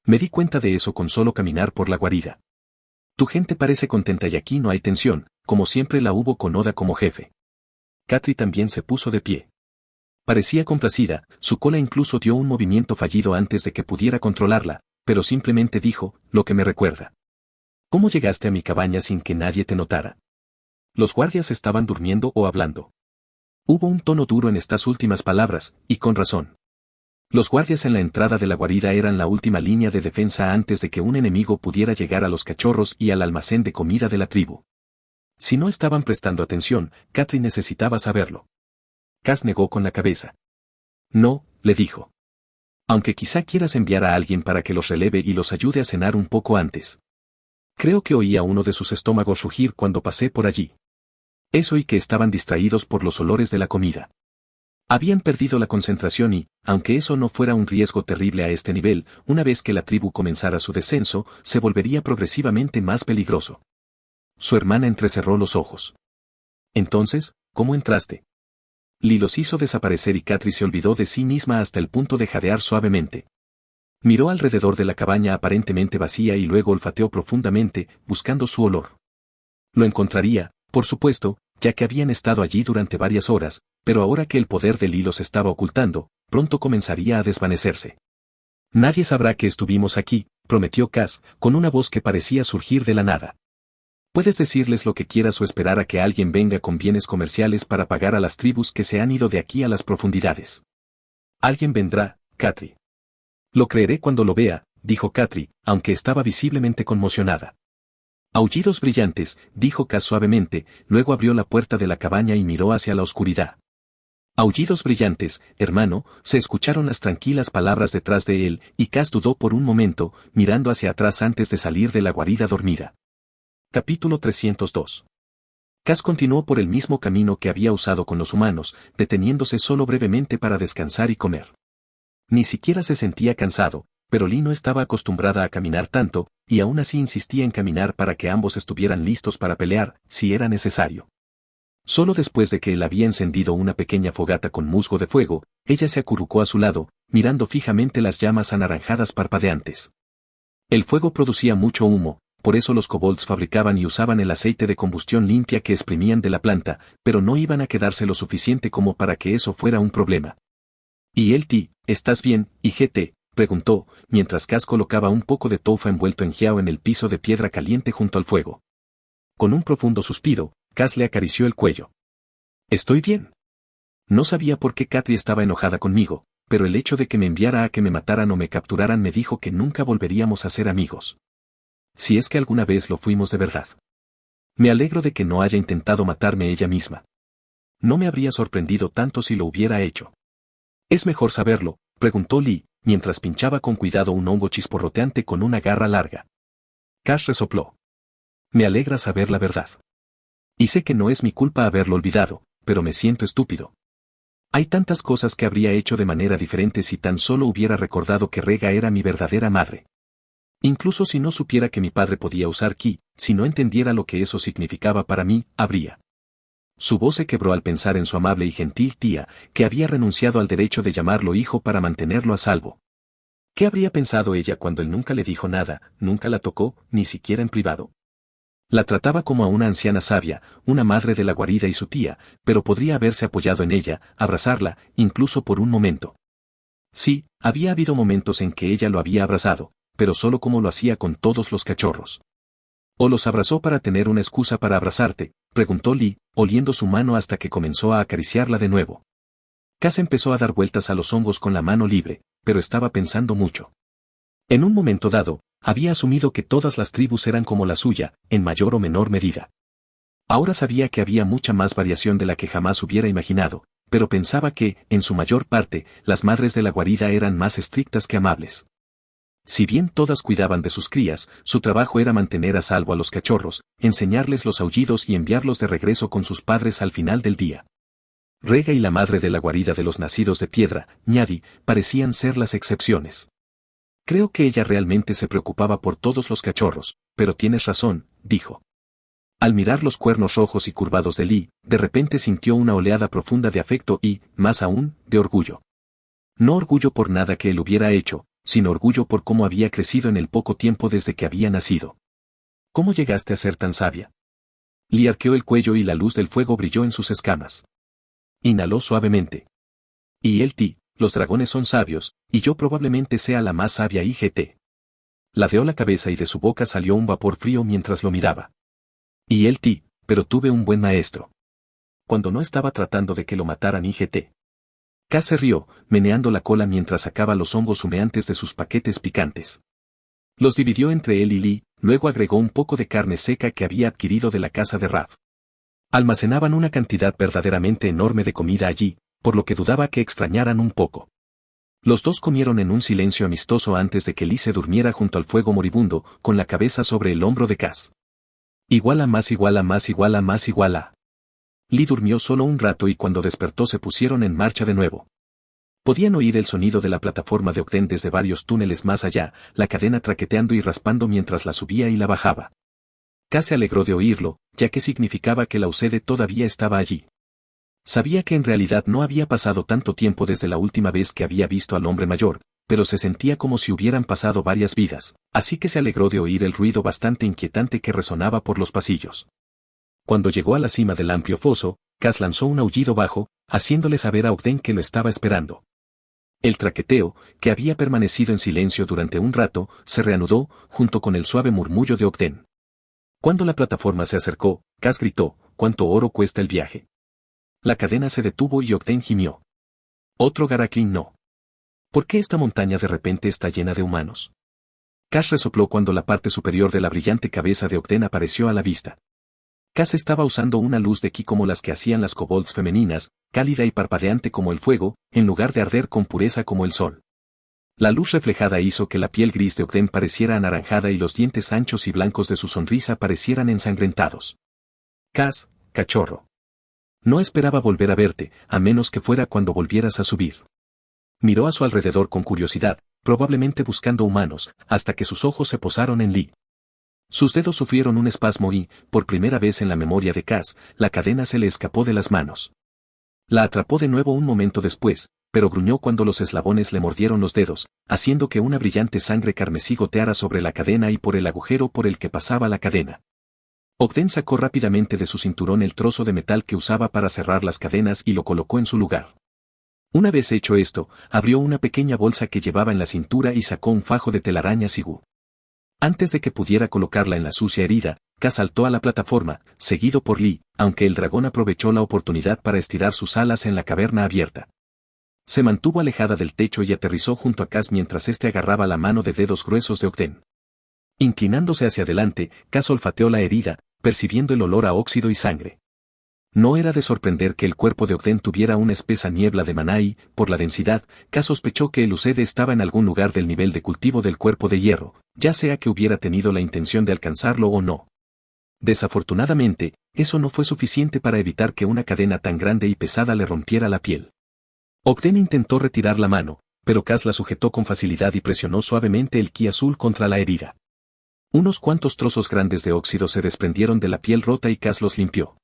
Me di cuenta de eso con solo caminar por la guarida. Tu gente parece contenta y aquí no hay tensión, como siempre la hubo con Oda como jefe. Katri también se puso de pie. Parecía complacida, su cola incluso dio un movimiento fallido antes de que pudiera controlarla, pero simplemente dijo, lo que me recuerda. ¿Cómo llegaste a mi cabaña sin que nadie te notara? Los guardias estaban durmiendo o hablando. Hubo un tono duro en estas últimas palabras, y con razón. Los guardias en la entrada de la guarida eran la última línea de defensa antes de que un enemigo pudiera llegar a los cachorros y al almacén de comida de la tribu. Si no estaban prestando atención, Katri necesitaba saberlo. Cass negó con la cabeza. No, le dijo. Aunque quizá quieras enviar a alguien para que los releve y los ayude a cenar un poco antes. Creo que oí a uno de sus estómagos rugir cuando pasé por allí. Eso y que estaban distraídos por los olores de la comida. Habían perdido la concentración y, aunque eso no fuera un riesgo terrible a este nivel, una vez que la tribu comenzara su descenso, se volvería progresivamente más peligroso. Su hermana entrecerró los ojos. Entonces, ¿cómo entraste? Lee los hizo desaparecer y Katri se olvidó de sí misma hasta el punto de jadear suavemente. Miró alrededor de la cabaña aparentemente vacía y luego olfateó profundamente, buscando su olor. Lo encontraría, por supuesto, ya que habían estado allí durante varias horas, pero ahora que el poder del hilo se estaba ocultando, pronto comenzaría a desvanecerse. Nadie sabrá que estuvimos aquí, prometió Cass, con una voz que parecía surgir de la nada. Puedes decirles lo que quieras o esperar a que alguien venga con bienes comerciales para pagar a las tribus que se han ido de aquí a las profundidades. Alguien vendrá, Katri. Lo creeré cuando lo vea, dijo Katri, aunque estaba visiblemente conmocionada. Aullidos brillantes, dijo Cass suavemente, luego abrió la puerta de la cabaña y miró hacia la oscuridad. Aullidos brillantes, hermano, se escucharon las tranquilas palabras detrás de él, y Cass dudó por un momento, mirando hacia atrás antes de salir de la guarida dormida. Capítulo 302. Cass continuó por el mismo camino que había usado con los humanos, deteniéndose solo brevemente para descansar y comer. Ni siquiera se sentía cansado, pero Lee no estaba acostumbrada a caminar tanto, y aún así insistía en caminar para que ambos estuvieran listos para pelear, si era necesario. Solo después de que él había encendido una pequeña fogata con musgo de fuego, ella se acurrucó a su lado, mirando fijamente las llamas anaranjadas parpadeantes. El fuego producía mucho humo, por eso los kobolds fabricaban y usaban el aceite de combustión limpia que exprimían de la planta, pero no iban a quedarse lo suficiente como para que eso fuera un problema. ¿Y el ti, estás bien, IGT? Preguntó, mientras Cass colocaba un poco de tofa envuelto en jiao en el piso de piedra caliente junto al fuego. Con un profundo suspiro, Cass le acarició el cuello. ¿Estoy bien? No sabía por qué Katri estaba enojada conmigo, pero el hecho de que me enviara a que me mataran o me capturaran me dijo que nunca volveríamos a ser amigos. Si es que alguna vez lo fuimos de verdad. Me alegro de que no haya intentado matarme ella misma. No me habría sorprendido tanto si lo hubiera hecho. ¿Es mejor saberlo?, preguntó Lee, mientras pinchaba con cuidado un hongo chisporroteante con una garra larga. Cass resopló. Me alegra saber la verdad. Y sé que no es mi culpa haberlo olvidado, pero me siento estúpido. Hay tantas cosas que habría hecho de manera diferente si tan solo hubiera recordado que Rega era mi verdadera madre. Incluso si no supiera que mi padre podía usar ki, si no entendiera lo que eso significaba para mí, habría. Su voz se quebró al pensar en su amable y gentil tía, que había renunciado al derecho de llamarlo hijo para mantenerlo a salvo. ¿Qué habría pensado ella cuando él nunca le dijo nada, nunca la tocó, ni siquiera en privado? La trataba como a una anciana sabia, una madre de la guarida y su tía, pero podría haberse apoyado en ella, abrazarla, incluso por un momento. Sí, había habido momentos en que ella lo había abrazado, pero solo como lo hacía con todos los cachorros. ¿O los abrazó para tener una excusa para abrazarte?, preguntó Lee, oliendo su mano hasta que comenzó a acariciarla de nuevo. Cass empezó a dar vueltas a los hongos con la mano libre, pero estaba pensando mucho. En un momento dado, había asumido que todas las tribus eran como la suya, en mayor o menor medida. Ahora sabía que había mucha más variación de la que jamás hubiera imaginado, pero pensaba que, en su mayor parte, las madres de la guarida eran más estrictas que amables. Si bien todas cuidaban de sus crías, su trabajo era mantener a salvo a los cachorros, enseñarles los aullidos y enviarlos de regreso con sus padres al final del día. Rega y la madre de la guarida de los nacidos de piedra, Ñadi, parecían ser las excepciones. Creo que ella realmente se preocupaba por todos los cachorros, pero tienes razón, dijo. Al mirar los cuernos rojos y curvados de Lee, de repente sintió una oleada profunda de afecto y, más aún, de orgullo. No orgullo por nada que él hubiera hecho, sino orgullo por cómo había crecido en el poco tiempo desde que había nacido. ¿Cómo llegaste a ser tan sabia? Lee arqueó el cuello y la luz del fuego brilló en sus escamas. Inhaló suavemente. Y el ti, los dragones son sabios, y yo probablemente sea la más sabia IGT. Ladeó la cabeza y de su boca salió un vapor frío mientras lo miraba. Y el ti, pero tuve un buen maestro. Cuando no estaba tratando de que lo mataran IGT. Cass se rió, meneando la cola mientras sacaba los hongos humeantes de sus paquetes picantes. Los dividió entre él y Lee, luego agregó un poco de carne seca que había adquirido de la casa de Rav. Almacenaban una cantidad verdaderamente enorme de comida allí, por lo que dudaba que extrañaran un poco. Los dos comieron en un silencio amistoso antes de que Lee se durmiera junto al fuego moribundo, con la cabeza sobre el hombro de Cass. Igual a más igual a más igual a más igual a. Lee durmió solo un rato y cuando despertó se pusieron en marcha de nuevo. Podían oír el sonido de la plataforma de Ogden desde varios túneles más allá, la cadena traqueteando y raspando mientras la subía y la bajaba. Cass se alegró de oírlo, ya que significaba que la Usede todavía estaba allí. Sabía que en realidad no había pasado tanto tiempo desde la última vez que había visto al hombre mayor, pero se sentía como si hubieran pasado varias vidas, así que se alegró de oír el ruido bastante inquietante que resonaba por los pasillos. Cuando llegó a la cima del amplio foso, Cas lanzó un aullido bajo, haciéndole saber a Ogden que lo estaba esperando. El traqueteo, que había permanecido en silencio durante un rato, se reanudó, junto con el suave murmullo de Ogden. Cuando la plataforma se acercó, Cas gritó: «¿Cuánto oro cuesta el viaje?». La cadena se detuvo y Ogden gimió. «Otro Garaklin no. ¿Por qué esta montaña de repente está llena de humanos?». Cas resopló cuando la parte superior de la brillante cabeza de Ogden apareció a la vista. Cas estaba usando una luz de ki como las que hacían las kobolds femeninas, cálida y parpadeante como el fuego, en lugar de arder con pureza como el sol. La luz reflejada hizo que la piel gris de Ogden pareciera anaranjada y los dientes anchos y blancos de su sonrisa parecieran ensangrentados. «Cas, cachorro. No esperaba volver a verte, a menos que fuera cuando volvieras a subir». Miró a su alrededor con curiosidad, probablemente buscando humanos, hasta que sus ojos se posaron en Lee. Sus dedos sufrieron un espasmo y, por primera vez en la memoria de Cas, la cadena se le escapó de las manos. La atrapó de nuevo un momento después, pero gruñó cuando los eslabones le mordieron los dedos, haciendo que una brillante sangre carmesí goteara sobre la cadena y por el agujero por el que pasaba la cadena. Ogden sacó rápidamente de su cinturón el trozo de metal que usaba para cerrar las cadenas y lo colocó en su lugar. Una vez hecho esto, abrió una pequeña bolsa que llevaba en la cintura y sacó un fajo de telaraña sigú. Antes de que pudiera colocarla en la sucia herida, Cas saltó a la plataforma, seguido por Lee, aunque el dragón aprovechó la oportunidad para estirar sus alas en la caverna abierta. Se mantuvo alejada del techo y aterrizó junto a Cas mientras éste agarraba la mano de dedos gruesos de Ogden. Inclinándose hacia adelante, Cas olfateó la herida, percibiendo el olor a óxido y sangre. No era de sorprender que el cuerpo de Ogden tuviera una espesa niebla de maná y, por la densidad, Cas sospechó que el Ucede estaba en algún lugar del nivel de cultivo del cuerpo de hierro, ya sea que hubiera tenido la intención de alcanzarlo o no. Desafortunadamente, eso no fue suficiente para evitar que una cadena tan grande y pesada le rompiera la piel. Ogden intentó retirar la mano, pero Cas la sujetó con facilidad y presionó suavemente el ki azul contra la herida. Unos cuantos trozos grandes de óxido se desprendieron de la piel rota y Cas los limpió.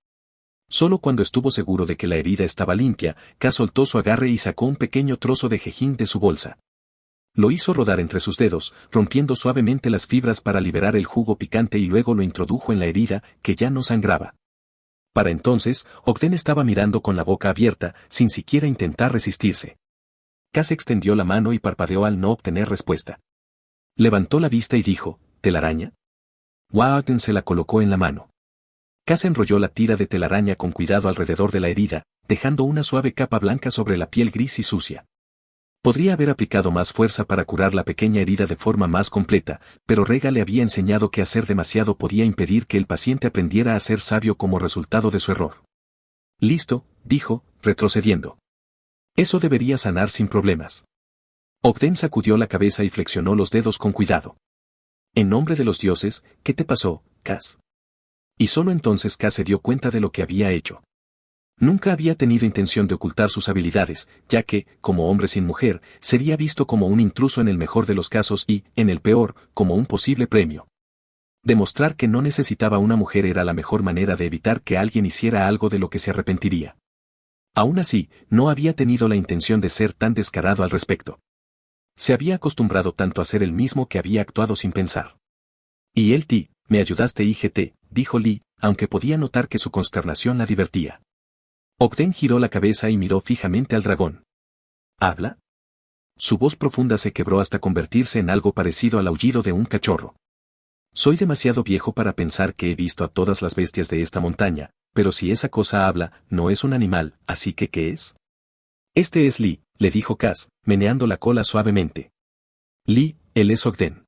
Solo cuando estuvo seguro de que la herida estaba limpia, Cas soltó su agarre y sacó un pequeño trozo de jejín de su bolsa. Lo hizo rodar entre sus dedos, rompiendo suavemente las fibras para liberar el jugo picante y luego lo introdujo en la herida, que ya no sangraba. Para entonces, Ogden estaba mirando con la boca abierta, sin siquiera intentar resistirse. Cas extendió la mano y parpadeó al no obtener respuesta. Levantó la vista y dijo: «¿Telaraña?». Ogden se la colocó en la mano. Cas enrolló la tira de telaraña con cuidado alrededor de la herida, dejando una suave capa blanca sobre la piel gris y sucia. Podría haber aplicado más fuerza para curar la pequeña herida de forma más completa, pero Rega le había enseñado que hacer demasiado podía impedir que el paciente aprendiera a ser sabio como resultado de su error. «Listo», dijo, retrocediendo. «Eso debería sanar sin problemas». Ogden sacudió la cabeza y flexionó los dedos con cuidado. «En nombre de los dioses, ¿qué te pasó, Cas?». Y solo entonces Cas se dio cuenta de lo que había hecho. Nunca había tenido intención de ocultar sus habilidades, ya que, como hombre sin mujer, sería visto como un intruso en el mejor de los casos y, en el peor, como un posible premio. Demostrar que no necesitaba una mujer era la mejor manera de evitar que alguien hiciera algo de lo que se arrepentiría. Aún así, no había tenido la intención de ser tan descarado al respecto. Se había acostumbrado tanto a ser el mismo que había actuado sin pensar. «Y él me ayudaste IGT», dijo Lee, aunque podía notar que su consternación la divertía. Ogden giró la cabeza y miró fijamente al dragón. «¿Habla?». Su voz profunda se quebró hasta convertirse en algo parecido al aullido de un cachorro. «Soy demasiado viejo para pensar que he visto a todas las bestias de esta montaña, pero si esa cosa habla, no es un animal, así que ¿qué es?». «Este es Lee», le dijo Cas, meneando la cola suavemente. «Lee, él es Ogden.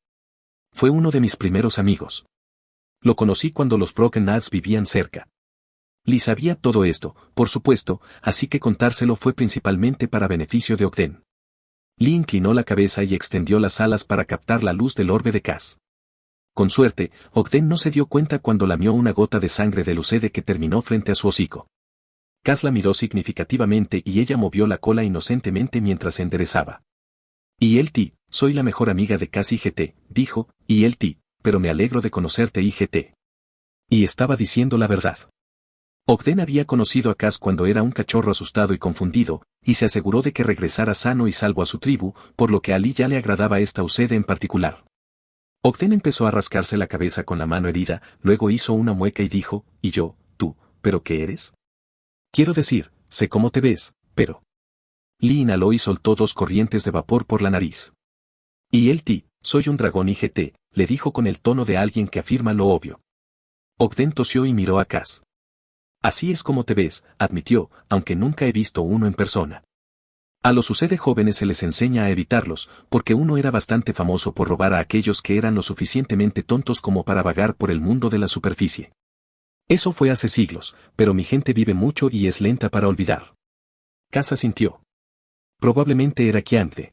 Fue uno de mis primeros amigos. Lo conocí cuando los Broken Knives vivían cerca». Lee sabía todo esto, por supuesto, así que contárselo fue principalmente para beneficio de Ogden. Lee inclinó la cabeza y extendió las alas para captar la luz del orbe de Cas. Con suerte, Ogden no se dio cuenta cuando lamió una gota de sangre del Ucede que terminó frente a su hocico. Cas la miró significativamente y ella movió la cola inocentemente mientras se enderezaba. «Y él soy la mejor amiga de Cas IGT», dijo, «y él pero me alegro de conocerte IGT». Y estaba diciendo la verdad. Ogden había conocido a Cas cuando era un cachorro asustado y confundido, y se aseguró de que regresara sano y salvo a su tribu, por lo que a Ali ya le agradaba esta Used en particular. Ogden empezó a rascarse la cabeza con la mano herida, luego hizo una mueca y dijo, ¿y yo, tú, pero qué eres? Quiero decir, sé cómo te ves, pero... Lee inhaló y soltó 2 corrientes de vapor por la nariz. Y él soy un dragón IGT, le dijo con el tono de alguien que afirma lo obvio. Ogden tosió y miró a Cass. Así es como te ves, admitió, aunque nunca he visto uno en persona. A los Used jóvenes se les enseña a evitarlos, porque uno era bastante famoso por robar a aquellos que eran lo suficientemente tontos como para vagar por el mundo de la superficie. Eso fue hace siglos, pero mi gente vive mucho y es lenta para olvidar. Cass asintió. Probablemente era Kianthe.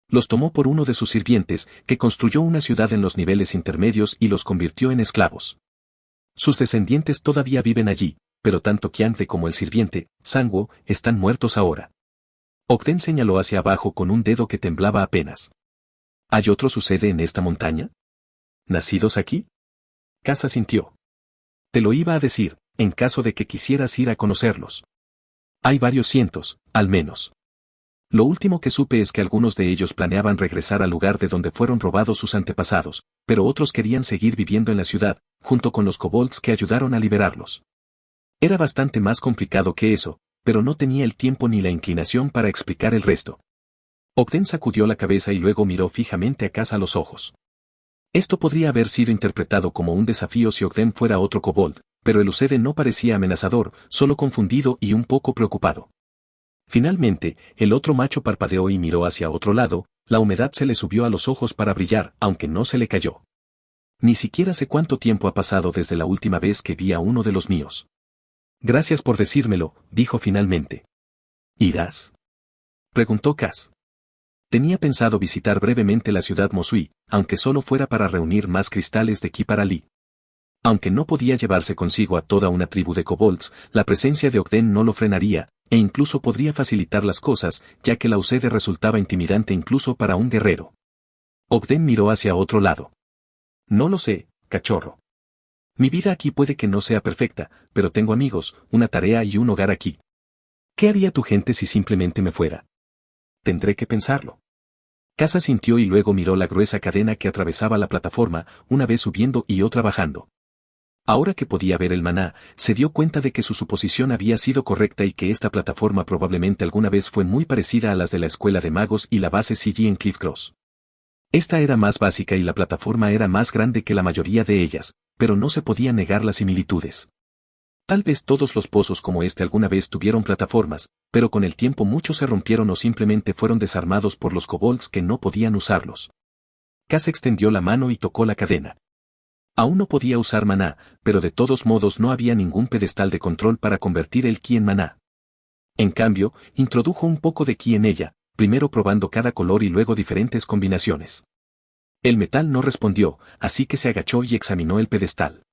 Los tomó por uno de sus sirvientes, que construyó una ciudad en los niveles intermedios y los convirtió en esclavos. Sus descendientes todavía viven allí, pero tanto Kianthe como el sirviente, Sanguo, están muertos ahora. Ogden señaló hacia abajo con un dedo que temblaba apenas. ¿Hay otro Used en esta montaña? ¿Nacidos aquí? Cass asintió. Te lo iba a decir, en caso de que quisieras ir a conocerlos. Hay varios cientos, al menos. Lo último que supe es que algunos de ellos planeaban regresar al lugar de donde fueron robados sus antepasados, pero otros querían seguir viviendo en la ciudad, junto con los kobolds que ayudaron a liberarlos. Era bastante más complicado que eso, pero no tenía el tiempo ni la inclinación para explicar el resto. Ogden sacudió la cabeza y luego miró fijamente a Cass a los ojos. Esto podría haber sido interpretado como un desafío si Ogden fuera otro kobold, pero el Used no parecía amenazador, solo confundido y un poco preocupado. Finalmente, el otro macho parpadeó y miró hacia otro lado, la humedad se le subió a los ojos para brillar, aunque no se le cayó. Ni siquiera sé cuánto tiempo ha pasado desde la última vez que vi a uno de los míos. Gracias por decírmelo, dijo finalmente. ¿Irás? Preguntó Cass. Tenía pensado visitar brevemente la ciudad Mosui, aunque solo fuera para reunir más cristales de ki para Lee. Aunque no podía llevarse consigo a toda una tribu de kobolds, la presencia de Ogden no lo frenaría, e incluso podría facilitar las cosas, ya que la Used resultaba intimidante incluso para un guerrero. Ogden miró hacia otro lado. No lo sé, cachorro. Mi vida aquí puede que no sea perfecta, pero tengo amigos, una tarea y un hogar aquí. ¿Qué haría tu gente si simplemente me fuera? Tendré que pensarlo. Cass asintió y luego miró la gruesa cadena que atravesaba la plataforma, una vez subiendo y otra bajando. Ahora que podía ver el maná, se dio cuenta de que su suposición había sido correcta y que esta plataforma probablemente alguna vez fue muy parecida a las de la escuela de magos y la base CG en Cliff Cross. Esta era más básica y la plataforma era más grande que la mayoría de ellas, pero no se podían negar las similitudes. Tal vez todos los pozos como este alguna vez tuvieron plataformas, pero con el tiempo muchos se rompieron o simplemente fueron desarmados por los kobolds que no podían usarlos. Cass extendió la mano y tocó la cadena. Aún no podía usar maná, pero de todos modos no había ningún pedestal de control para convertir el ki en maná. En cambio, introdujo un poco de ki en ella, primero probando cada color y luego diferentes combinaciones. El metal no respondió, así que se agachó y examinó el pedestal.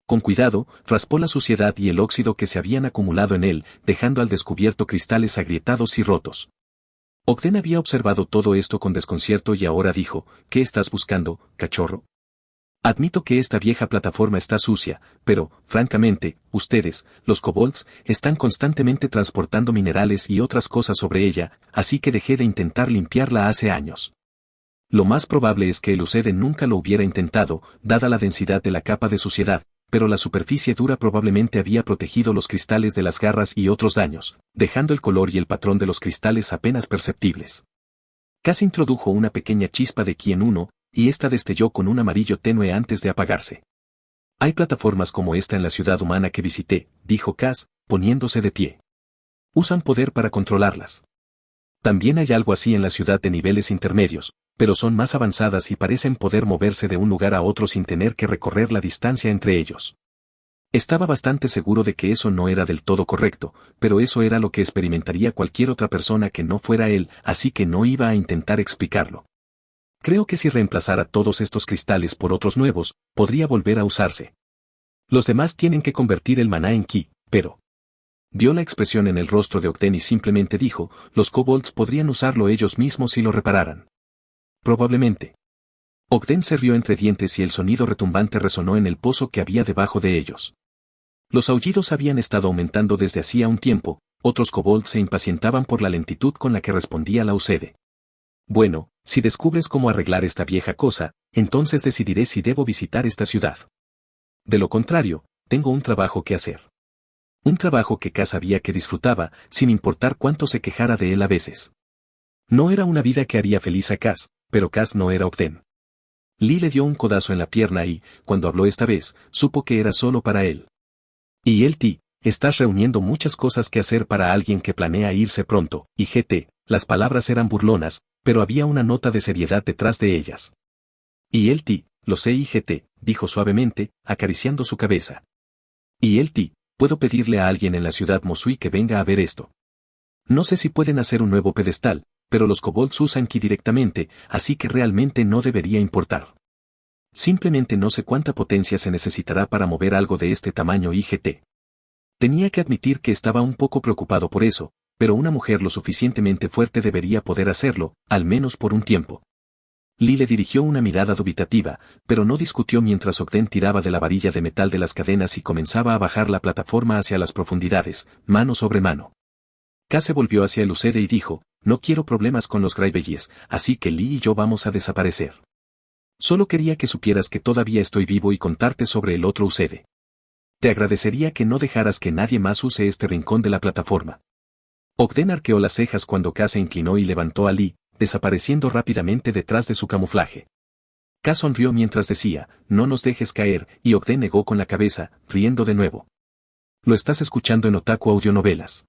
Con cuidado, raspó la suciedad y el óxido que se habían acumulado en él, dejando al descubierto cristales agrietados y rotos. Ogden había observado todo esto con desconcierto y ahora dijo, ¿qué estás buscando, cachorro? Admito que esta vieja plataforma está sucia, pero, francamente, ustedes, los kobolds, están constantemente transportando minerales y otras cosas sobre ella, así que dejé de intentar limpiarla hace años. Lo más probable es que el Used nunca lo hubiera intentado, dada la densidad de la capa de suciedad, pero la superficie dura probablemente había protegido los cristales de las garras y otros daños, dejando el color y el patrón de los cristales apenas perceptibles. Cass introdujo una pequeña chispa de ki en uno, y esta destelló con un amarillo tenue antes de apagarse. Hay plataformas como esta en la ciudad humana que visité, dijo Cass, poniéndose de pie. Usan poder para controlarlas. También hay algo así en la ciudad de niveles intermedios, pero son más avanzadas y parecen poder moverse de un lugar a otro sin tener que recorrer la distancia entre ellos. Estaba bastante seguro de que eso no era del todo correcto, pero eso era lo que experimentaría cualquier otra persona que no fuera él, así que no iba a intentar explicarlo. Creo que si reemplazara todos estos cristales por otros nuevos, podría volver a usarse. Los demás tienen que convertir el maná en ki, pero... Vio la expresión en el rostro de Ogden y simplemente dijo, los kobolds podrían usarlo ellos mismos si lo repararan. Probablemente. Ogden se rió entre dientes y el sonido retumbante resonó en el pozo que había debajo de ellos. Los aullidos habían estado aumentando desde hacía un tiempo, Otros kobolds se impacientaban por la lentitud con la que respondía la Ucede. Bueno, si descubres cómo arreglar esta vieja cosa, entonces decidiré si debo visitar esta ciudad. De lo contrario, tengo un trabajo que hacer. Un trabajo que Cas sabía que disfrutaba, sin importar cuánto se quejara de él a veces. No era una vida que haría feliz a Cas, pero Cas no era Ogden. Lee le dio un codazo en la pierna y, cuando habló esta vez, supo que era solo para él. Y él estás reuniendo muchas cosas que hacer para alguien que planea irse pronto, y las palabras eran burlonas, pero había una nota de seriedad detrás de ellas. Y él lo sé y dijo suavemente, acariciando su cabeza. Y él puedo pedirle a alguien en la ciudad Mosui que venga a ver esto. No sé si pueden hacer un nuevo pedestal, pero los kobolds usan ki directamente, así que realmente no debería importar. Simplemente no sé cuánta potencia se necesitará para mover algo de este tamaño y Tenía que admitir que estaba un poco preocupado por eso, pero una mujer lo suficientemente fuerte debería poder hacerlo, al menos por un tiempo. Lee le dirigió una mirada dubitativa, pero no discutió mientras Ogden tiraba de la varilla de metal de las cadenas y comenzaba a bajar la plataforma hacia las profundidades, mano sobre mano. K se volvió hacia el Ucede y dijo, no quiero problemas con los Graybellies, así que Lee y yo vamos a desaparecer. Solo quería que supieras que todavía estoy vivo y contarte sobre el otro Ucede. Te agradecería que no dejaras que nadie más use este rincón de la plataforma. Ogden arqueó las cejas cuando K se inclinó y levantó a Lee, desapareciendo rápidamente detrás de su camuflaje. K sonrió mientras decía, no nos dejes caer, y Ogden negó con la cabeza, riendo de nuevo. Lo estás escuchando en Otaku Audionovelas.